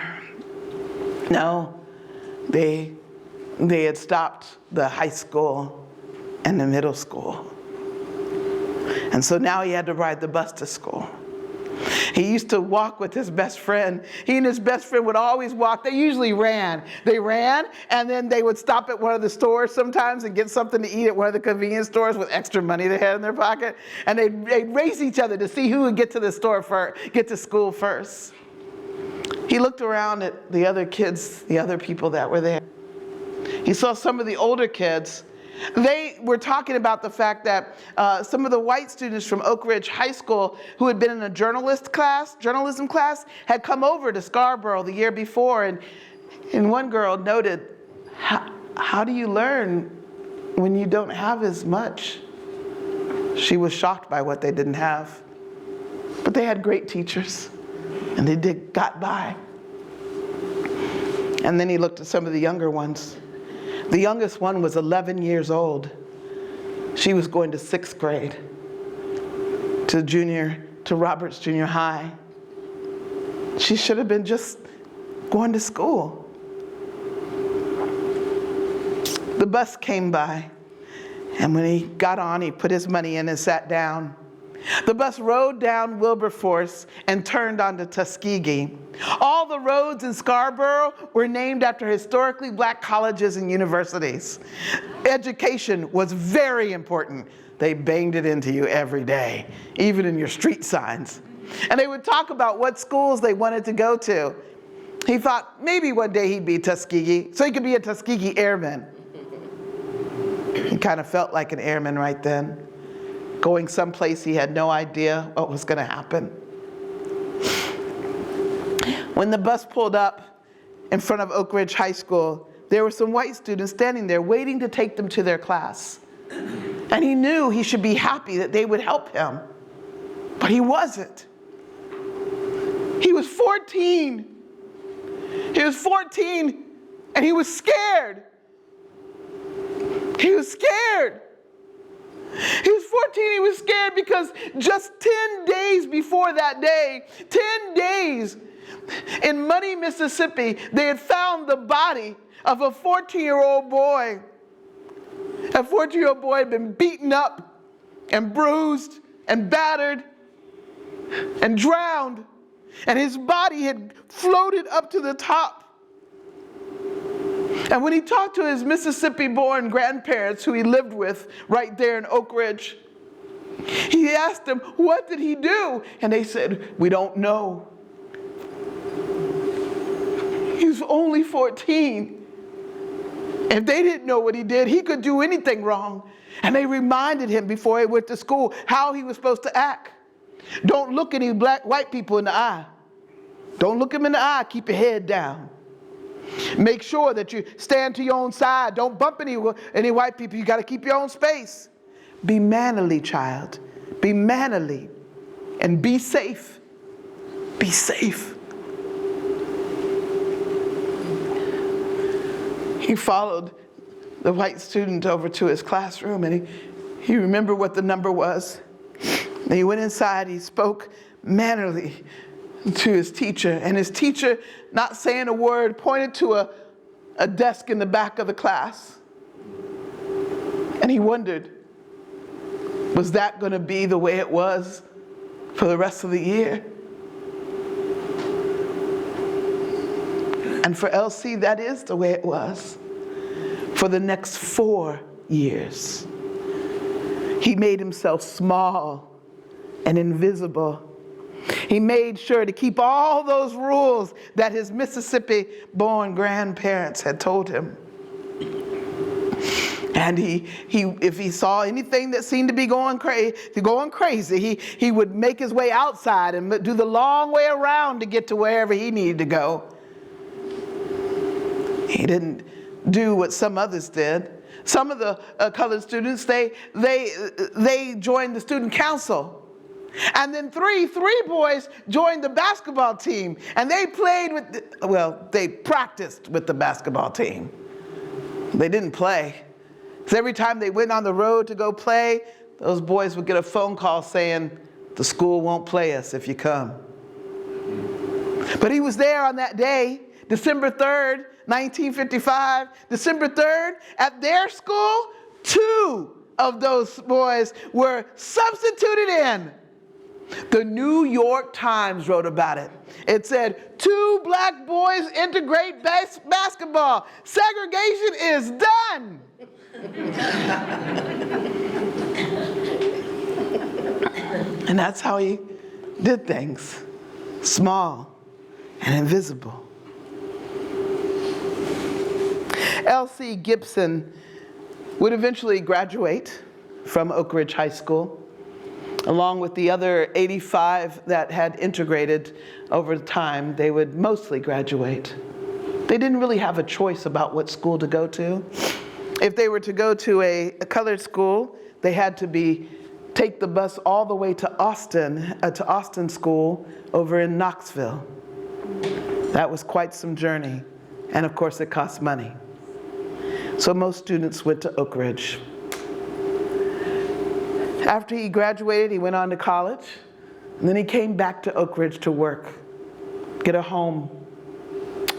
Speaker 2: No, they had stopped the high school and the middle school. And so now he had to ride the bus to school. He used to walk with his best friend. He and his best friend would always walk. They usually ran. They ran, and then they would stop at one of the stores sometimes and get something to eat at one of the convenience stores with extra money they had in their pocket. And they'd race each other to see who would get to the store first, get to school first. He looked around at the other kids, the other people that were there. He saw some of the older kids. They were talking about the fact that some of the white students from Oak Ridge High School who had been in a journalism class, had come over to Scarborough the year before. And one girl noted, how do you learn when you don't have as much? She was shocked by what they didn't have. But they had great teachers, and they got by. And then he looked at some of the younger ones. The youngest one was 11 years old. She was going to 6th grade, to Roberts Junior High. She should have been just going to school. The bus came by, and when he got on, he put his money in and sat down. The bus rode down Wilberforce and turned onto Tuskegee. All the roads in Scarborough were named after historically black colleges and universities. Education was very important. They banged it into you every day, even in your street signs. And they would talk about what schools they wanted to go to. He thought maybe one day he'd be Tuskegee, so he could be a Tuskegee airman. He kind of felt like an airman right then, going someplace he had no idea what was going to happen. When the bus pulled up in front of Oak Ridge High School, there were some white students standing there waiting to take them to their class. And he knew he should be happy that they would help him, but he wasn't. He was 14. He was 14 and he was scared. He was scared. He was 14, he was scared because just 10 days before that day, 10 days, in Money, Mississippi, they had found the body of a 14-year-old boy. A 14-year-old boy had been beaten up and bruised and battered and drowned, and his body had floated up to the top. And when he talked to his Mississippi-born grandparents who he lived with right there in Oak Ridge, he asked them, what did he do? And they said, we don't know. He was only 14. If they didn't know what he did, he could do anything wrong. And they reminded him before he went to school how he was supposed to act. Don't look any white people in the eye. Don't look them in the eye. Keep your head down. Make sure that you stand to your own side. Don't bump any white people. You got to keep your own space. Be mannerly, child. Be mannerly. And be safe. Be safe. He followed the white student over to his classroom, and he remembered what the number was. And he went inside. He spoke mannerly to his teacher, and his teacher, not saying a word, pointed to a desk in the back of the class. And he wondered, was that going to be the way it was for the rest of the year? And for LC, that is the way it was for the next 4 years. He made himself small and invisible. He made sure to keep all those rules that his Mississippi-born grandparents had told him. And if he saw anything that seemed to be going crazy, he would make his way outside and do the long way around to get to wherever he needed to go. He didn't do what some others did. Some of the colored students, they joined the student council. And then three boys joined the basketball team, and they played they practiced with the basketball team. They didn't play. So every time they went on the road to go play, those boys would get a phone call saying, the school won't play us if you come. But he was there on that day, December 3rd, 1955, December 3rd, at their school, 2 of those boys were substituted in. The New York Times wrote about it. It said, 2 black boys integrate basketball. Segregation is done. And that's how he did things. Small and invisible. L.C. Gibson would eventually graduate from Oak Ridge High School, along with the other 85 that had integrated over time. They would mostly graduate. They didn't really have a choice about what school to go to. If they were to go to a colored school, they had to take the bus all the way to Austin School over in Knoxville. That was quite some journey, and of course it cost money. So most students went to Oak Ridge. After he graduated, he went on to college, and then he came back to Oak Ridge to work, get a home,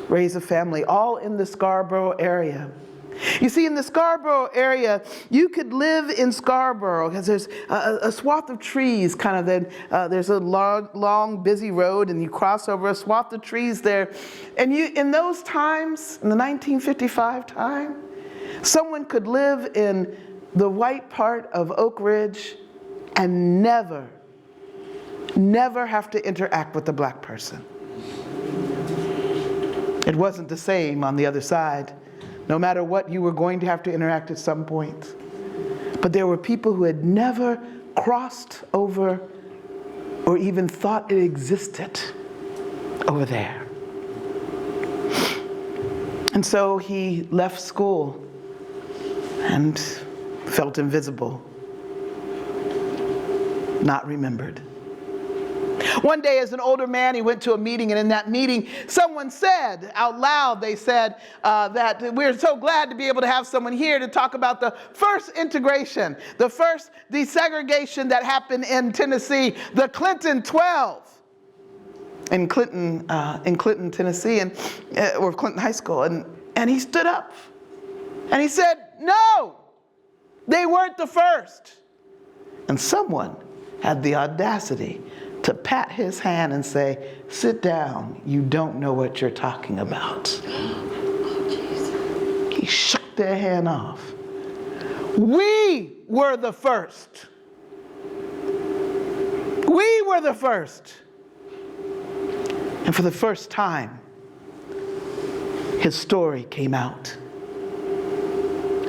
Speaker 2: raise a family, all in the Scarborough area. You see, in the Scarborough area, you could live in Scarborough because there's a swath of trees, kind of. Then there's a long, busy road, and you cross over a swath of trees there. And in those times, in the 1955 time, someone could live in the white part of Oak Ridge and never have to interact with a black person. It wasn't the same on the other side. No matter what, you were going to have to interact at some point. But there were people who had never crossed over or even thought it existed over there. And so he left school and felt invisible, not remembered. One day as an older man, he went to a meeting, and in that meeting, someone said out loud, they said that we're so glad to be able to have someone here to talk about the first integration, the first desegregation that happened in Tennessee, the Clinton 12 in Clinton, Tennessee, or Clinton High School. And he stood up and he said, no, they weren't the first. And someone had the audacity to pat his hand and say, sit down, you don't know what you're talking about. He shook their hand off. We were the first. We were the first. And for the first time, his story came out.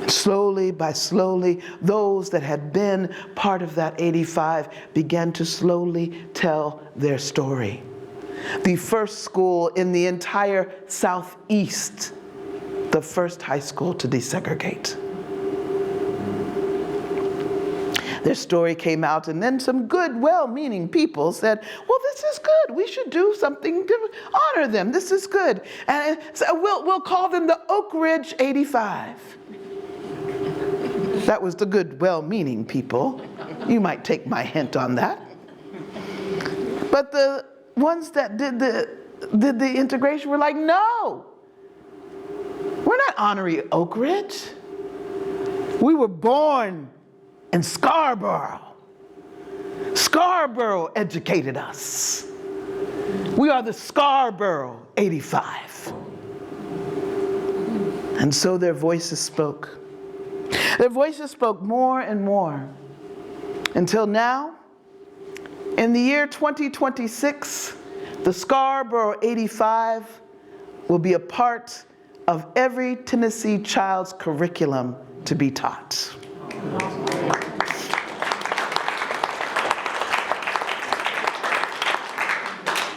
Speaker 2: Slowly by slowly, those that had been part of that 85 began to slowly tell their story. The first school in the entire Southeast, the first high school to desegregate. Their story came out, and then some good, well-meaning people said, well, this is good. We should do something to honor them. This is good. And so we'll call them the Oak Ridge 85. That was the good, well-meaning people. You might take my hint on that. But the ones that did the integration were like, no, we're not honoring Oak Ridge. We were born in Scarborough. Scarborough educated us. We are the Scarborough 85. And so their voices spoke. Their voices spoke more and more until now, in the year 2026, the Scarborough 85 will be a part of every Tennessee child's curriculum to be taught.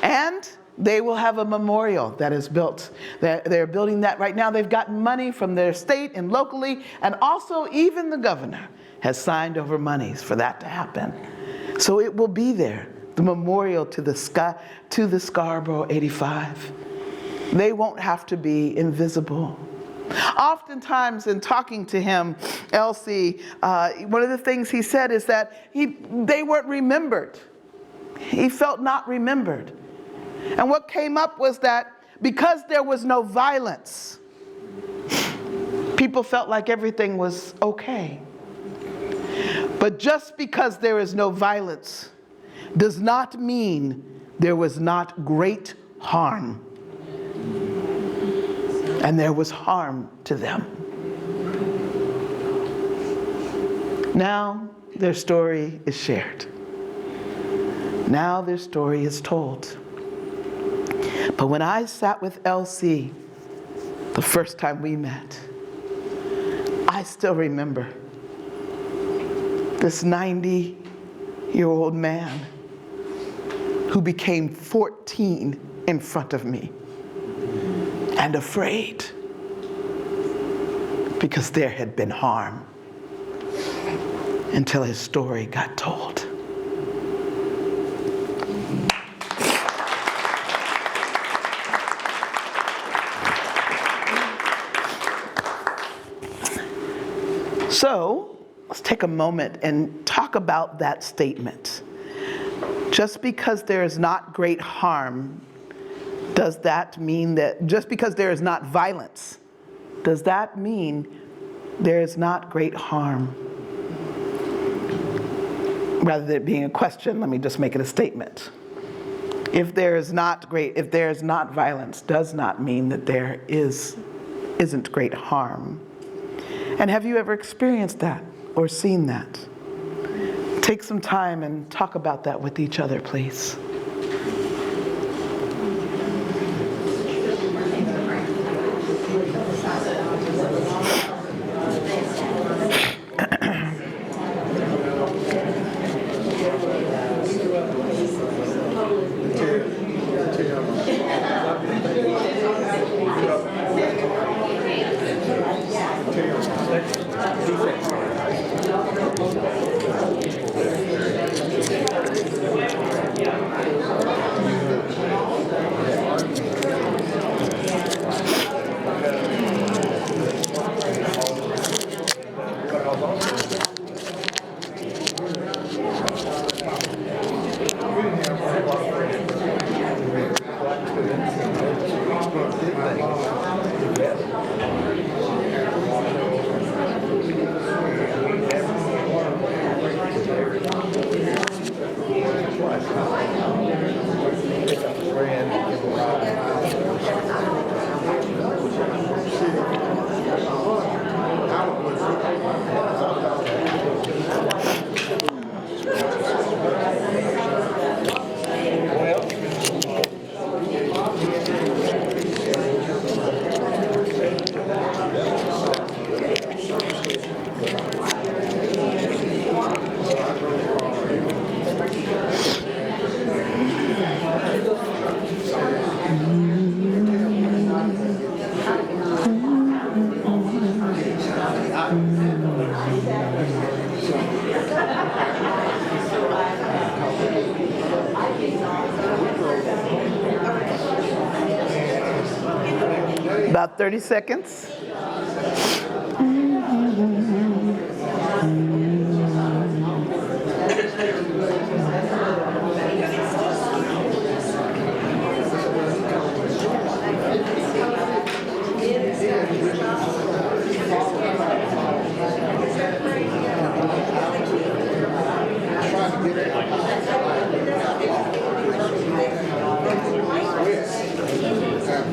Speaker 2: And they will have a memorial that is built. They're building that right now. They've gotten money from their state and locally, and also even the governor has signed over monies for that to happen. So it will be there, the memorial to the Scarborough 85. They won't have to be invisible. Oftentimes in talking to him, Elsie, one of the things he said is that they weren't remembered. He felt not remembered. And what came up was that because there was no violence, people felt like everything was okay. But just because there is no violence does not mean there was not great harm. And there was harm to them. Now their story is shared. Now their story is told. But when I sat with LC the first time we met, I still remember this 90-year-old man who became 14 in front of me and afraid because there had been harm until his story got told. So let's take a moment and talk about that statement. Just because there is not great harm, does that mean that, just because there is not violence, does that mean there is not great harm? Rather than it being a question, let me just make it a statement. If there is not violence, does not mean that there isn't great harm. And have you ever experienced that or seen that? Take some time and talk about that with each other, please. About 30 seconds.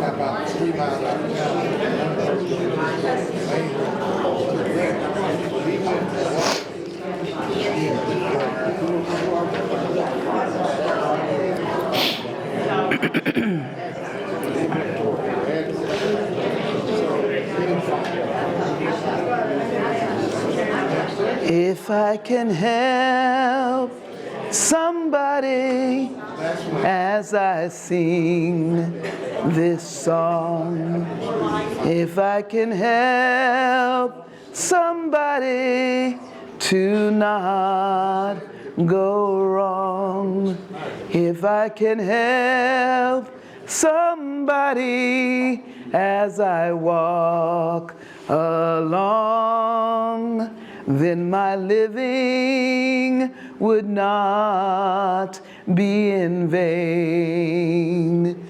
Speaker 9: About 3 miles out of
Speaker 2: If I can help somebody as I sing this song, if I can help somebody to not go wrong, if I can help somebody as I walk along, then my living would not be in vain.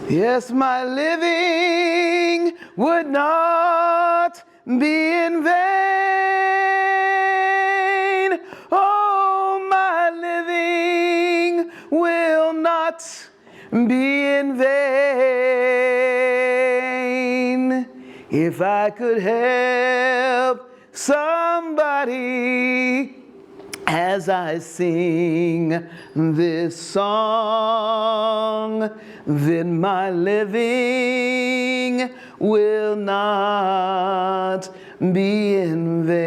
Speaker 2: Yes, my living would not be in vain. Oh, my living will not be in vain. If I could help somebody as I sing this song, then my living will not be in vain.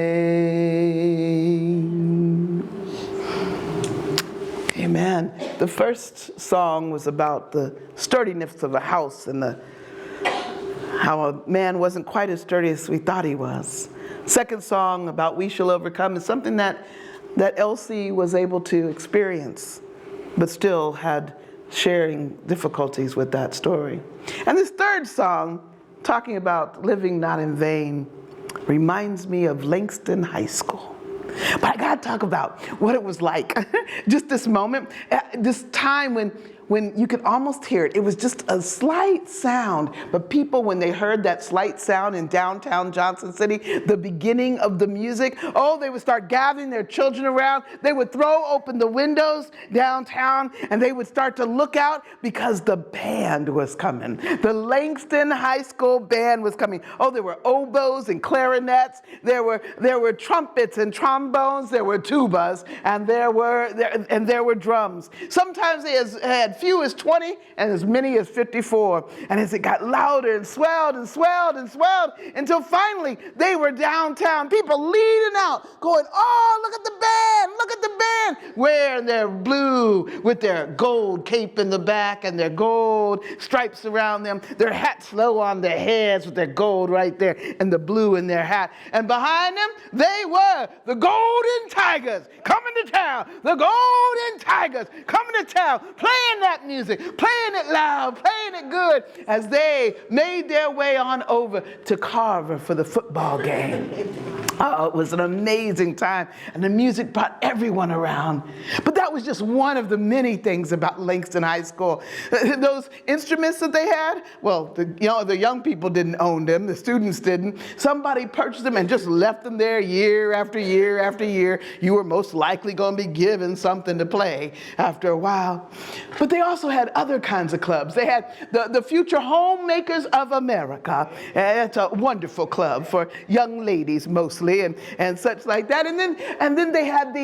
Speaker 2: Amen. The first song was about the sturdiness of a house and how a man wasn't quite as sturdy as we thought he was. Second song about We Shall Overcome is something that Elsie was able to experience, but still had sharing difficulties with that story. And this third song, talking about living not in vain, reminds me of Langston High School. But I gotta talk about what it was like. Just this moment, this time when you could almost hear it. It was just a slight sound, but people, when they heard that slight sound in downtown Johnson City, the beginning of the music, oh, they would start gathering their children around. They would throw open the windows downtown, and they would start to look out because the band was coming. The Langston High School band was coming. Oh, there were oboes and clarinets. There were trumpets and trombones. There were tubas, and there were drums. Sometimes they had few as 20 and as many as 54. And as it got louder and swelled and swelled and swelled until finally they were downtown. People leading out, going, oh, look at the band, look at the band. Wearing their blue with their gold cape in the back and their gold stripes around them. Their hats low on their heads with their gold right there and the blue in their hat. And behind them, they were the Golden Tigers coming to town. The Golden Tigers coming to town, playing that music, playing it loud, playing it good as they made their way on over to Carver for the football game. Oh, it was an amazing time, and the music brought everyone around. But that was just one of the many things about Langston High School. Those instruments that they had, well, the young people didn't own them, the students didn't. Somebody purchased them and just left them there year after year after year. You were most likely going to be given something to play after a while. But they also had other kinds of clubs. They had the Future Homemakers of America. It's a wonderful club for young ladies mostly and such like that. And then they had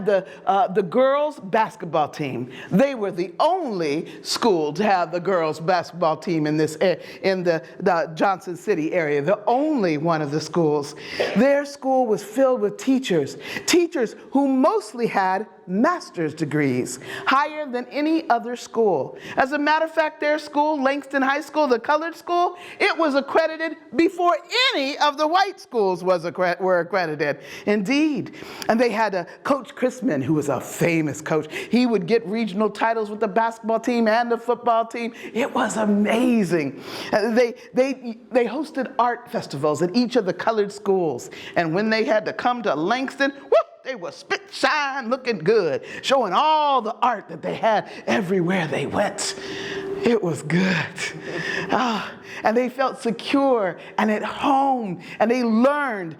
Speaker 2: the girls basketball team. They were the only school to have the girls basketball team in the Johnson City area. The only one of the schools. Their school was filled with teachers who mostly had master's degrees, higher than any other school. As a matter of fact, their school, Langston High School, the colored school, it was accredited before any of the white schools were accredited. Indeed. And they had Coach Chrisman, who was a famous coach. He would get regional titles with the basketball team and the football team. It was amazing. They hosted art festivals at each of the colored schools. And when they had to come to Langston, whoop, they were spit shine looking good, showing all the art that they had everywhere they went. It was good. And they felt secure and at home, and they learned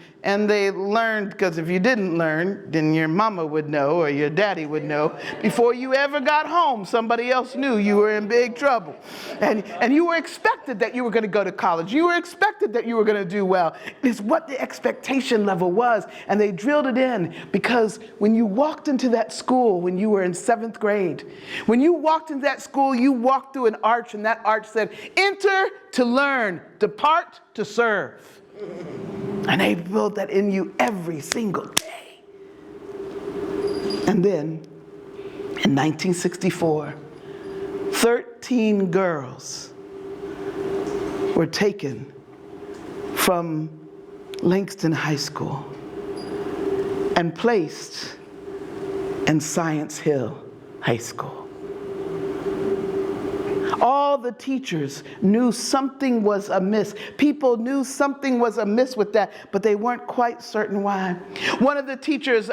Speaker 2: because if you didn't learn, then your mama would know or your daddy would know. Before you ever got home, somebody else knew you were in big trouble. And you were expected that you were going to go to college. You were expected that you were going to do well. It's what the expectation level was, and they drilled it in because when you walked into that school when you were in 7th grade, when you walked into that school, you walked through an arch, and that arch said, enter to learn, depart to serve. And they built that in you every single day. And then, in 1964, 13 girls were taken from Langston High School and placed in Science Hill High School. All the teachers knew something was amiss. People knew something was amiss with that, but they weren't quite certain why. One of the teachers,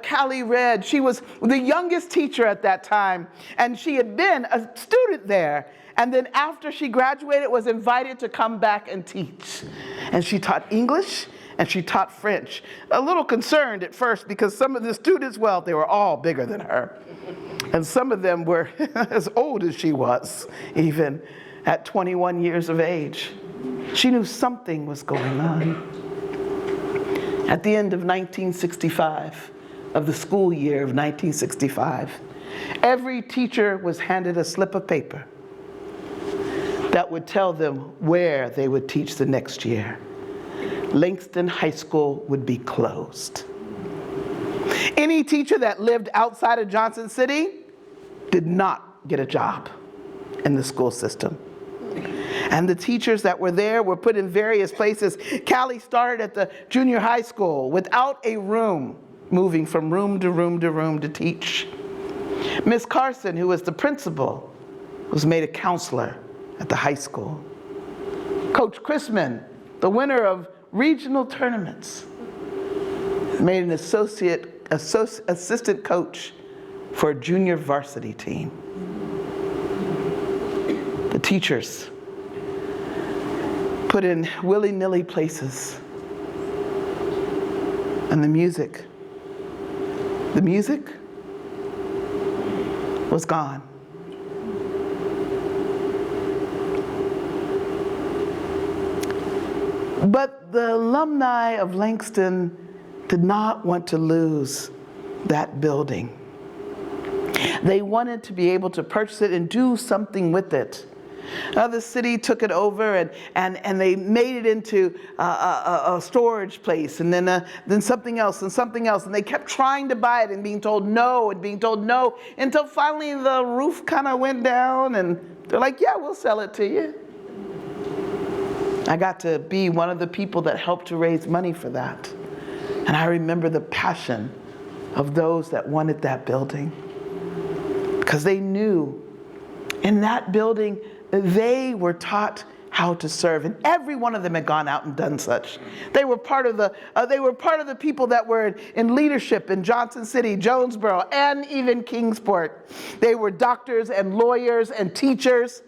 Speaker 2: Callie Red, she was the youngest teacher at that time, and she had been a student there. And then after she graduated, was invited to come back and teach. And she taught English, and she taught French. A little concerned at first because some of the students, well, they were all bigger than her. And some of them were as old as she was, even at 21 years of age. She knew something was going on. At the end of 1965, of the school year of 1965, every teacher was handed a slip of paper that would tell them where they would teach the next year. Langston High School would be closed. Any teacher that lived outside of Johnson City did not get a job in the school system. And the teachers that were there were put in various places. Callie started at the junior high school without a room, moving from room to room to room to teach. Miss Carson, who was the principal, was made a counselor at the high school. Coach Chrisman, the winner of regional tournaments, made an assistant coach for a junior varsity team. The teachers put in willy-nilly places. And the music was gone. But the alumni of Langston did not want to lose that building. They wanted to be able to purchase it and do something with it. The city took it over and they made it into a storage place, and then something else and something else. And they kept trying to buy it and being told no and being told no, until finally the roof kind of went down and they're like, yeah, we'll sell it to you. I got to be one of the people that helped to raise money for that. And I remember the passion of those that wanted that building, because they knew in that building they were taught how to serve, and every one of them had gone out and done such. They were part of the people that were in leadership in Johnson City, Jonesboro, and even Kingsport. They were doctors and lawyers and teachers,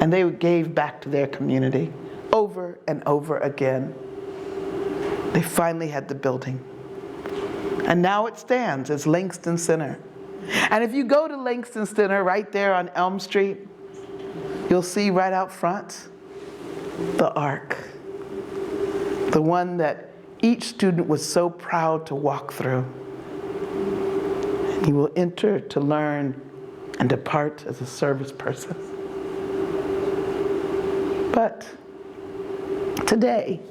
Speaker 2: and they gave back to their community over and over again. They finally had the building, and now it stands as Langston Center. And if you go to Langston Center right there on Elm Street, you'll see right out front the Ark, the one that each student was so proud to walk through. And you will enter to learn and depart as a service person. But today,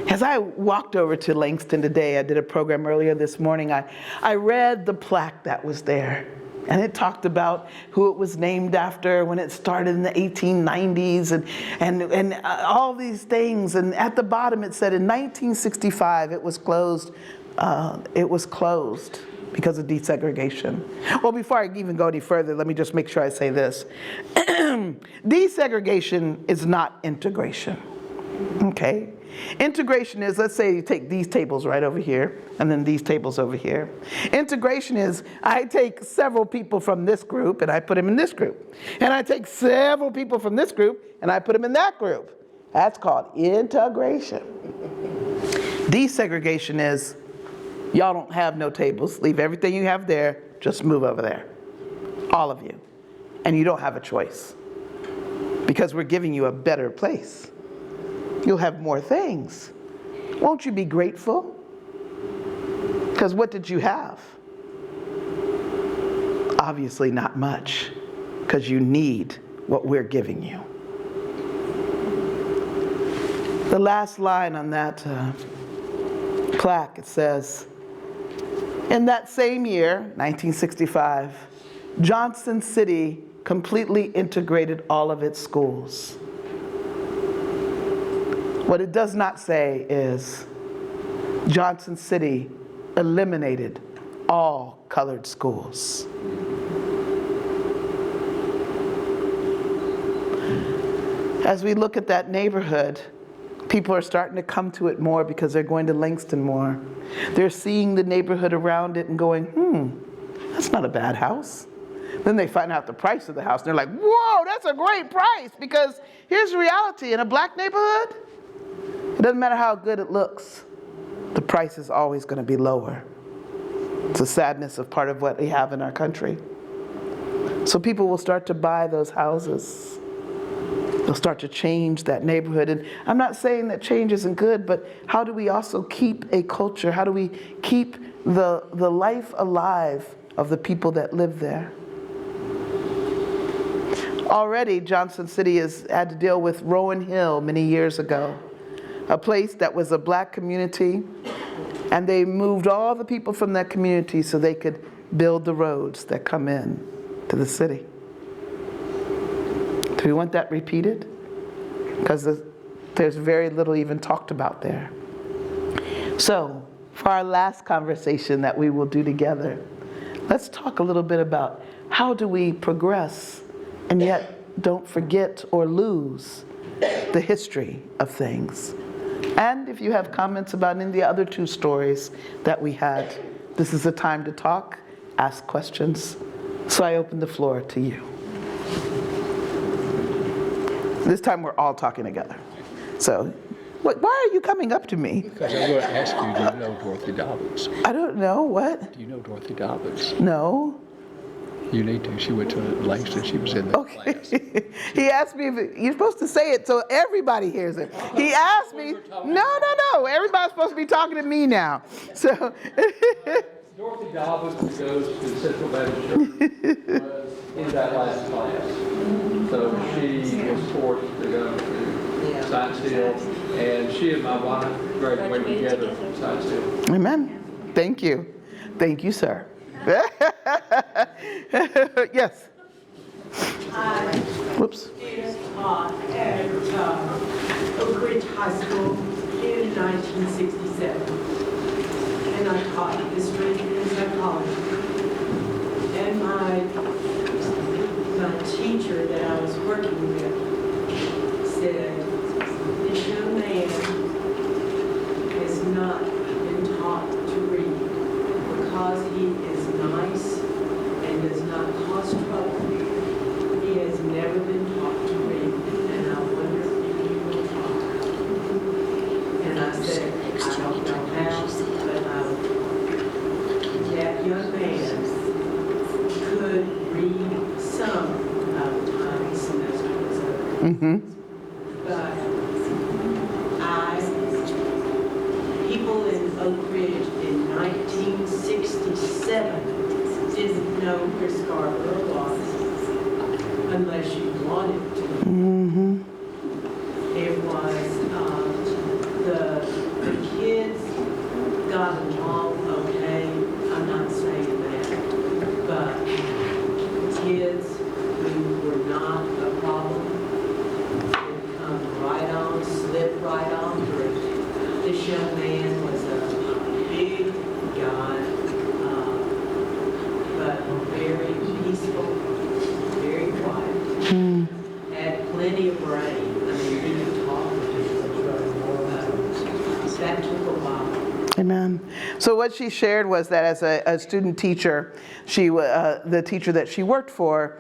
Speaker 2: as I walked over to Langston today, I did a program earlier this morning, I read the plaque that was there. And it talked about who it was named after, when it started in the 1890s, and all these things. And at the bottom it said in 1965 it was closed. It was closed because of desegregation. Well, before I even go any further, let me just make sure I say this. Desegregation is not integration, okay? Integration is, let's say you take these tables right over here, and then these tables over here. Integration is, I take several people from this group and I put them in this group. And I take several people from this group and I put them in that group. That's called integration. Desegregation is, y'all don't have no tables, leave everything you have there, just move over there. All of you. And you don't have a choice, because we're giving you a better place. You'll have more things. Won't you be grateful? Because what did you have? Obviously not much, because you need what we're giving you. The last line on that plaque, it says, in that same year, 1965, Johnson City completely integrated all of its schools. What it does not say is Johnson City eliminated all colored schools. As we look at that neighborhood, people are starting to come to it more because they're going to Langston more. They're seeing the neighborhood around it and going, that's not a bad house. Then they find out the price of the house and they're like, whoa, that's a great price, because here's the reality. In a black neighborhood, it doesn't matter how good it looks, the price is always going to be lower. It's a sadness of part of what we have in our country. So people will start to buy those houses. They'll start to change that neighborhood. And I'm not saying that change isn't good, but how do we also keep a culture? How do we keep the life alive of the people that live there? Already, Johnson City has had to deal with Rowan Hill many years ago, a place that was a black community, and they moved all the people from that community so they could build the roads that come in to the city. Do we want that repeated? Because there's very little even talked about there. So, for our last conversation that we will do together, let's talk a little bit about how do we progress and yet don't forget or lose the history of things. And if you have comments about any of the other two stories that we had, this is the time to talk, ask questions. So I open the floor to you. This time we're all talking together. So, why are you coming up to me?
Speaker 6: Because I'm going to ask you, do you know Dorothy Dobbins?
Speaker 2: I don't know, what?
Speaker 6: Do you know Dorothy Dobbins?
Speaker 2: No.
Speaker 6: You need to. She went to Langston. She was in the class.
Speaker 2: He asked me if you're supposed to say it so everybody hears it. He asked me, no, everybody's supposed to be talking to me now. So
Speaker 6: Dorothy Dobbins, who goes to Central Baptist Church, was in that last class. So she was forced to go to Science Hill, and she and my wife graduated together from Science Hill.
Speaker 2: Amen. Thank you. Thank you, sir. Yes. Whoops.
Speaker 10: Taught at Oak Ridge High School in 1967. And I taught history and psychology. And my teacher that I was working with said, this young man has not been taught to read because he is nice and does not cause trouble. He has never been taught to read, and I wonder if he will talk. And I said, I don't know how, but that young man could read some of the time the semester was over. But people in Oak Ridge in 1967 didn't know where Scarborough was unless you wanted to. It was, the kids got along okay. I'm not saying that, but kids who were not a problem would come right on, slip right on through. This young man was a big guy, but very peaceful, very quiet. Had plenty of brain. I mean, he could talk. That took a while.
Speaker 2: Amen. So what she shared was that as a student teacher, the teacher that she worked for,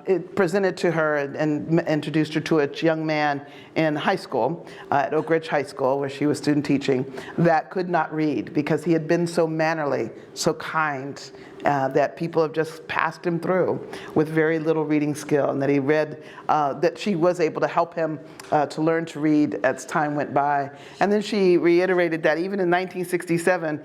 Speaker 2: it presented to her and introduced her to a young man in high school, at Oak Ridge High School, where she was student teaching, that could not read because he had been so mannerly, so kind, that people have just passed him through with very little reading skill, and that he read, that she was able to help him to learn to read as time went by. And then she reiterated that even in 1967,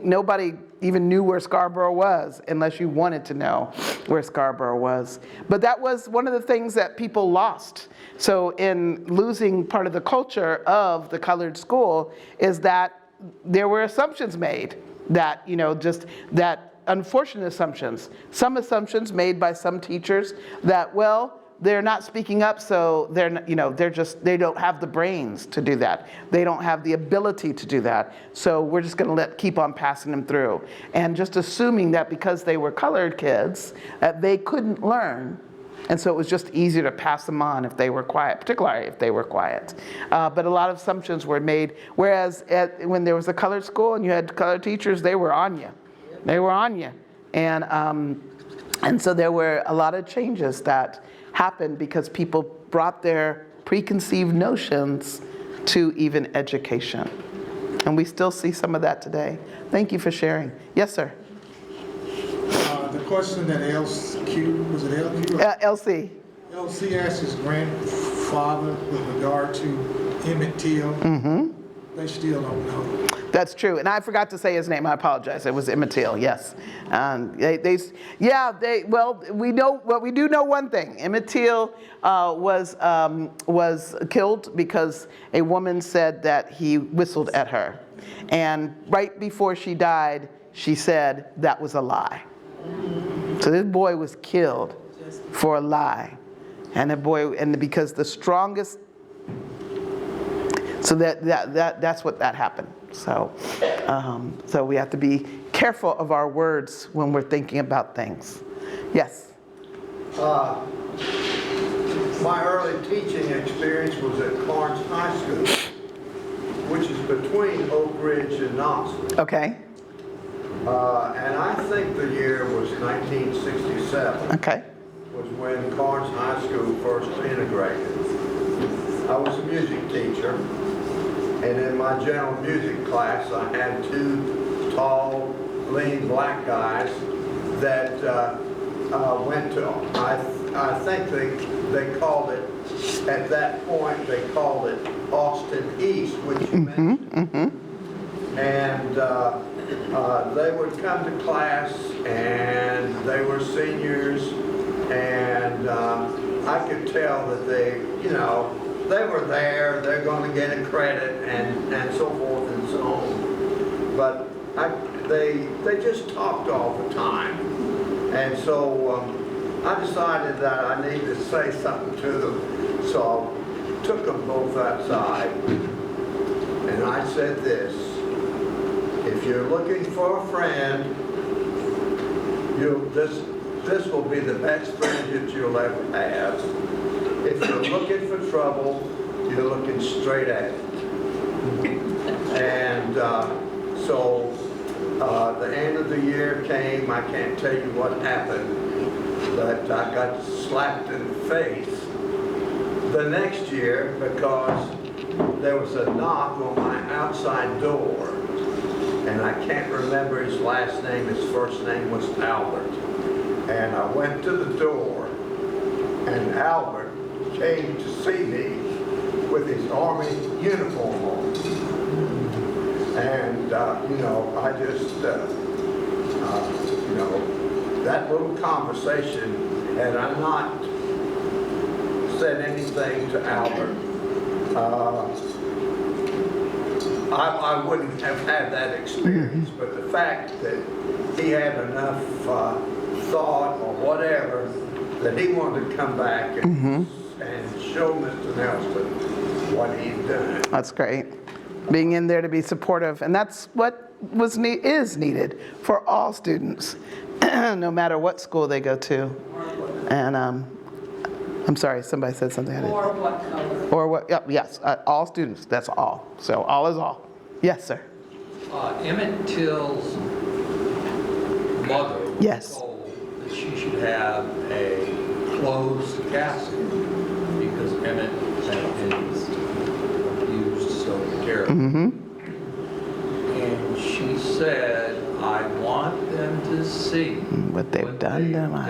Speaker 2: nobody even knew where Scarborough was unless you wanted to know where Scarborough was. But that was one of the things that people lost. So in losing part of the culture of the colored school is that there were assumptions made that, just that unfortunate assumptions. Some assumptions made by some teachers that, well, they're not speaking up, so they don't have the brains to do that. They don't have the ability to do that. So we're just going to keep on passing them through. And just assuming that because they were colored kids, that they couldn't learn. And so it was just easier to pass them on if they were quiet, particularly if they were quiet. But a lot of assumptions were made. Whereas when there was a colored school and you had colored teachers, they were on you. They were on you. And so there were a lot of changes that happened because people brought their preconceived notions to even education. And we still see some of that today. Thank you for sharing. Yes, sir.
Speaker 9: The question that LQ, was it LQ?
Speaker 2: LC.
Speaker 9: LC asked his grandfather with regard to Emmett Till. They still don't know.
Speaker 2: That's true, and I forgot to say his name. I apologize. It was Emmett Till. Yes, we know. Well, we do know one thing. Emmett Till was killed because a woman said that he whistled at her, and right before she died, she said that was a lie. So this boy was killed for a lie, and because the strongest. So that's what happened. So we have to be careful of our words when we're thinking about things. Yes.
Speaker 5: My early teaching experience was at Carnes High School, which is between Oak Ridge and Knoxville.
Speaker 2: Okay,
Speaker 5: And I think the year was 1967.
Speaker 2: okay.
Speaker 5: Was when Carnes High School first integrated. I was a music teacher, and in my general music class, I had two tall, lean black guys that went to, I think they called it, at that point, they called it Austin East, which you mentioned. And they would come to class, and they were seniors, and I could tell that they, you know, they were there, they're going to get a credit, and so forth and so on. But they just talked all the time. And so I decided that I needed to say something to them. So I took them both outside, and I said this: if you're looking for a friend, this will be the best friend that you'll ever have. If you're looking for trouble, you're looking straight at it. And so the end of the year came. I can't tell you what happened, but I got slapped in the face the next year because there was a knock on my outside door, and I can't remember his last name. His first name was Albert. And I went to the door, and Albert came to see me with his Army uniform on. And, you know, I just, you know, that little conversation, had I not said anything to Albert, I wouldn't have had that experience. But the fact that he had enough thought or whatever that he wanted to come back and show Mr. Nelson what he'd done.
Speaker 2: That's great. Being in there to be supportive, and that's what is needed for all students, no matter what school they go to. And I'm sorry, somebody said something.
Speaker 7: Or what color?
Speaker 2: Or what? Yep, yes, all students. That's all. So all is all. Yes, sir.
Speaker 11: Emmett Till's mother
Speaker 2: Yes.
Speaker 11: was told that she should have a closed casket because Emmett had been abused so terribly. And she said, I want them to see
Speaker 2: What they've done to my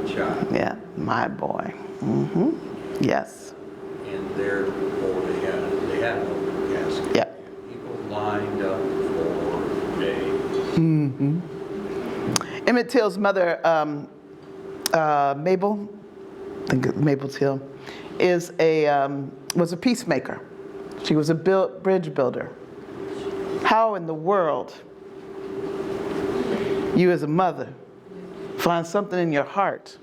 Speaker 11: child.
Speaker 2: Yeah, my boy. Yes.
Speaker 11: And therefore they had no casket.
Speaker 2: Yep.
Speaker 11: People lined up for days.
Speaker 2: Emmett Till's mother, Mabel, I think it's Mabel Till, was a peacemaker. She was a bridge builder. How in the world, you as a mother, find something in your heart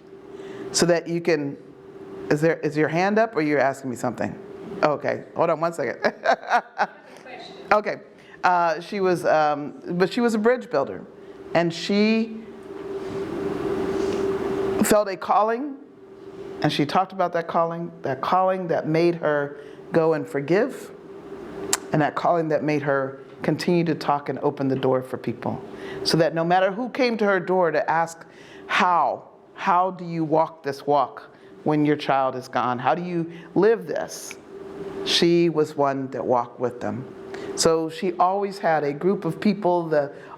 Speaker 2: so that you can, is your hand up or you're asking me something? Okay, hold on one second. Okay, but she was a bridge builder, and she felt a calling, and she talked about that calling that made her go and forgive, and that calling that made her continue to talk and open the door for people, so that no matter who came to her door to ask, how do you walk this walk when your child is gone? How do you live this? She was one that walked with them. So she always had a group of people,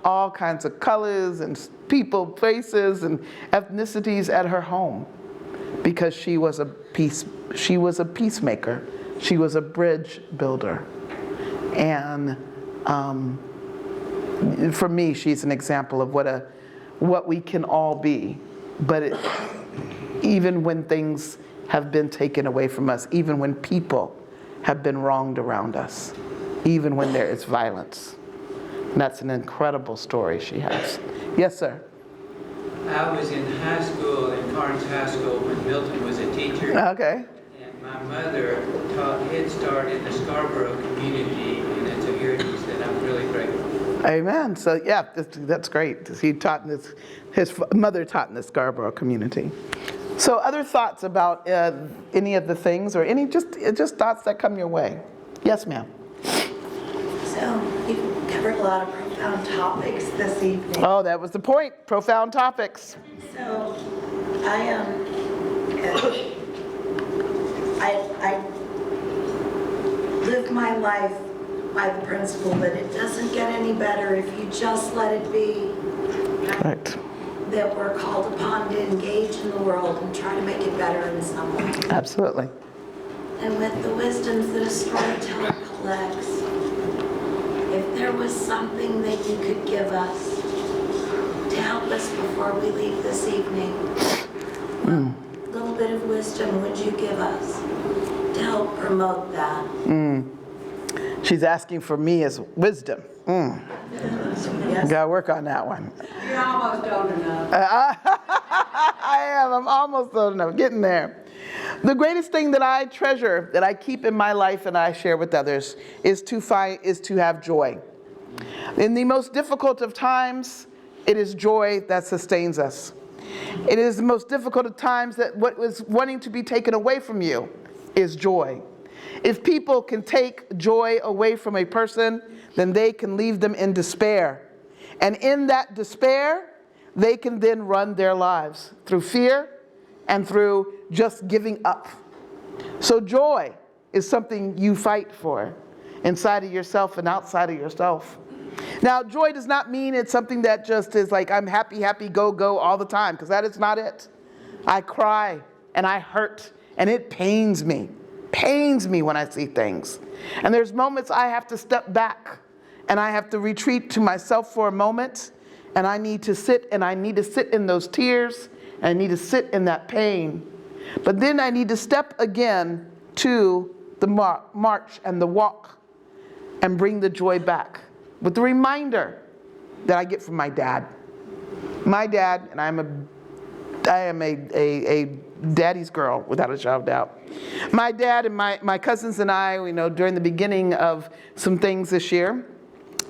Speaker 2: all kinds of colors and people, faces and ethnicities at her home, because she was a peacemaker. She was a bridge builder. And for me, she's an example of what we can all be. But even when things have been taken away from us, even when people have been wronged around us, even when there is violence. And that's an incredible story she has. Yes, sir.
Speaker 12: I was in high school, in Carnes High School, when Milton was a teacher.
Speaker 2: Okay.
Speaker 12: And my mother taught Head Start in the Scarborough community, and it's a heritage that I'm really grateful for.
Speaker 2: Amen. So yeah, that's great. He taught his mother taught in the Scarborough community. So other thoughts about any of the things, or any just thoughts that come your way? Yes, ma'am.
Speaker 13: So you've covered a lot of profound topics this evening.
Speaker 2: Oh, that was the point, profound topics.
Speaker 13: So I live my life by the principle that it doesn't get any better if you just let it be.
Speaker 2: Right.
Speaker 13: That we're called upon to engage in the world and try to make it better in some way.
Speaker 2: Absolutely.
Speaker 13: And with the wisdoms that a storyteller collects, if there was something that you could give us to help us before we leave this evening, what little bit of wisdom would you give us to help promote that?
Speaker 2: She's asking for me as wisdom.
Speaker 13: Yes.
Speaker 2: Gotta work on that one.
Speaker 10: You're almost old enough.
Speaker 2: I am. I'm almost old enough. Getting there. The greatest thing that I treasure, that I keep in my life and I share with others, is to have joy. In the most difficult of times, it is joy that sustains us. It is the most difficult of times that what was wanting to be taken away from you is joy. If people can take joy away from a person, then they can leave them in despair. And in that despair, they can then run their lives through fear and through just giving up. So joy is something you fight for inside of yourself and outside of yourself. Now, joy does not mean it's something that just is like, I'm happy, happy, go, go all the time, because that is not it. I cry and I hurt and it pains me when I see things. And there's moments I have to step back and I have to retreat to myself for a moment, and I need to sit in those tears, and I need to sit in that pain. But then I need to step again to the march and the walk and bring the joy back with the reminder that I get from my dad. My dad, and I am a daddy's girl, without a shadow of doubt. My dad and my cousins and I, during the beginning of some things this year,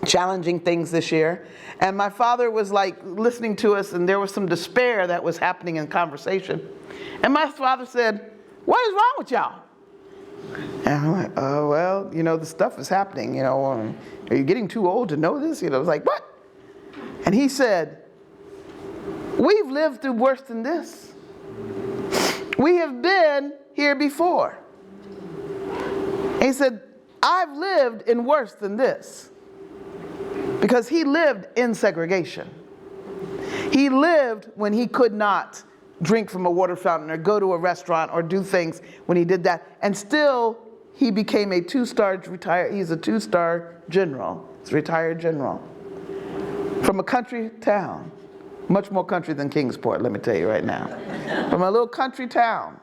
Speaker 2: challenging things this year, and my father was like listening to us, and there was some despair that was happening in conversation. And my father said, "What is wrong with y'all?" And I'm like, "Oh, well, the stuff is happening, are you getting too old to know this?" I was like, "What?" And he said, "We've lived through worse than this. We have been here before." And he said, "I've lived in worse than this." Because he lived in segregation. He lived when he could not drink from a water fountain or go to a restaurant or do things when he did that. And still, he became a he's a two-star general. He's a retired general. From a country town. Much more country than Kingsport, let me tell you right now. From a little country town.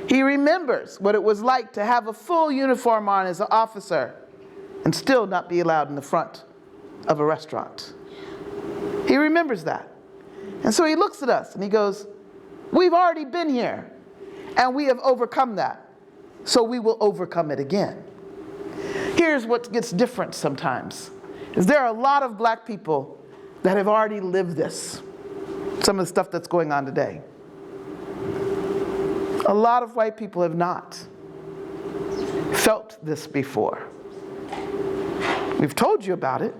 Speaker 2: He remembers what it was like to have a full uniform on as an officer and still not be allowed in the front of a restaurant. He remembers that. And so he looks at us and he goes, "We've already been here and we have overcome that. So we will overcome it again." Here's what gets different sometimes, is there are a lot of black people that have already lived this, some of the stuff that's going on today. A lot of white people have not felt this before. We've told you about it.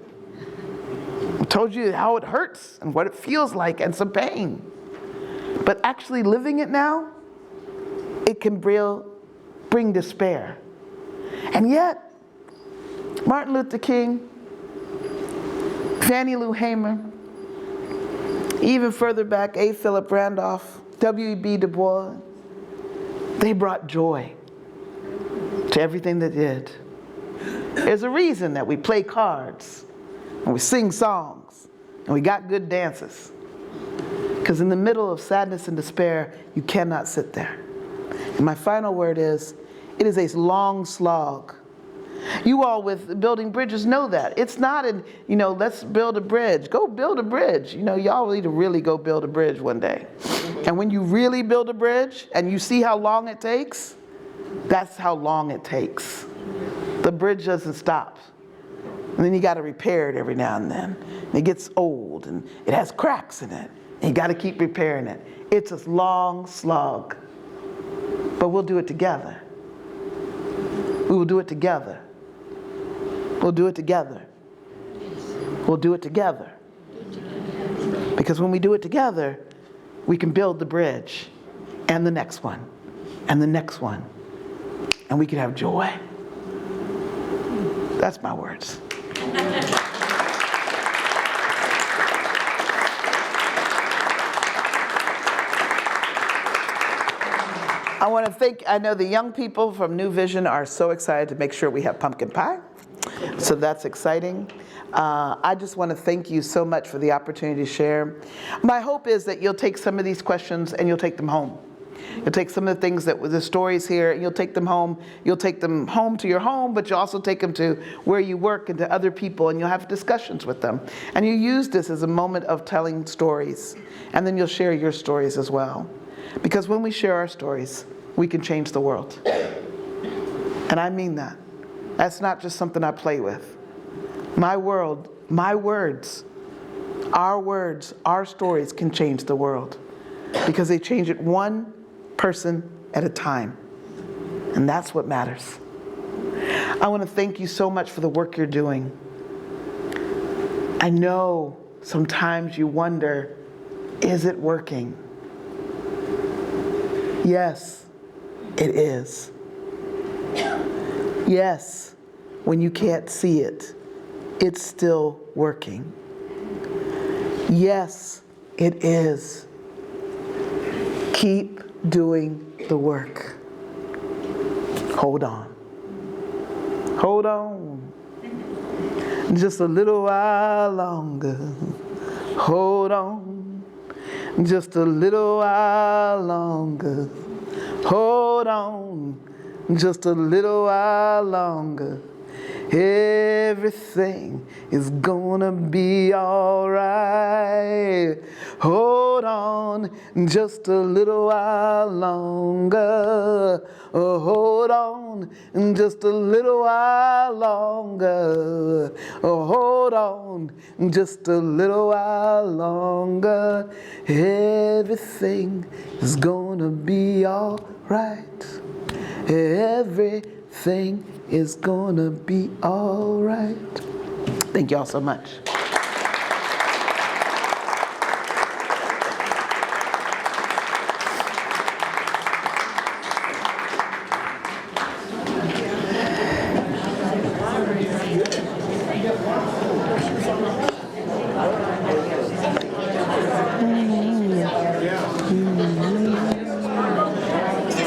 Speaker 2: We've told you how it hurts and what it feels like and some pain. But actually living it now, it can bring despair. And yet, Martin Luther King, Fannie Lou Hamer, even further back, A. Philip Randolph, W.E.B. Du Bois, they brought joy to everything they did. There's a reason that we play cards and we sing songs and we got good dances. Because in the middle of sadness and despair, you cannot sit there. And my final word is, it is a long slog. You all with building bridges know that. It's not let's build a bridge. Go build a bridge. Y'all need to really go build a bridge one day. And when you really build a bridge and you see how long it takes, that's how long it takes. The bridge doesn't stop. And then you got to repair it every now and then. And it gets old and it has cracks in it. You got to keep repairing it. It's a long slog, but we'll do it together. We will do it together. We'll do it together. We'll do it together. Because when we do it together, we can build the bridge and the next one and the next one. And we can have joy. That's my words. I want to thank, I know the young people from New Vision are so excited to make sure we have pumpkin pie. So that's exciting. I just want to thank you so much for the opportunity to share. My hope is that you'll take some of these questions and you'll take them home. You'll take some of the things that were the stories here, and you'll take them home. You'll take them home to your home, but you'll also take them to where you work and to other people, and you'll have discussions with them. And you use this as a moment of telling stories, and then you'll share your stories as well. Because when we share our stories, we can change the world. And I mean that. That's not just something I play with. My world, my words, our stories can change the world. Because they change it one person at a time. And that's what matters. I want to thank you so much for the work you're doing. I know sometimes you wonder, is it working? Yes, it is. Yes, when you can't see it, it's still working. Yes, it is. Keep doing the work. Hold on. Hold on. Just a little while longer. Hold on. Just a little while longer. Hold on. Just a little while longer. Everything is gonna be all right. Hold on just a little while longer. Oh, hold on just a little while longer. Oh, hold on just a little while longer. Everything is gonna be all right. Everything is gonna be all right. Thank you all so much.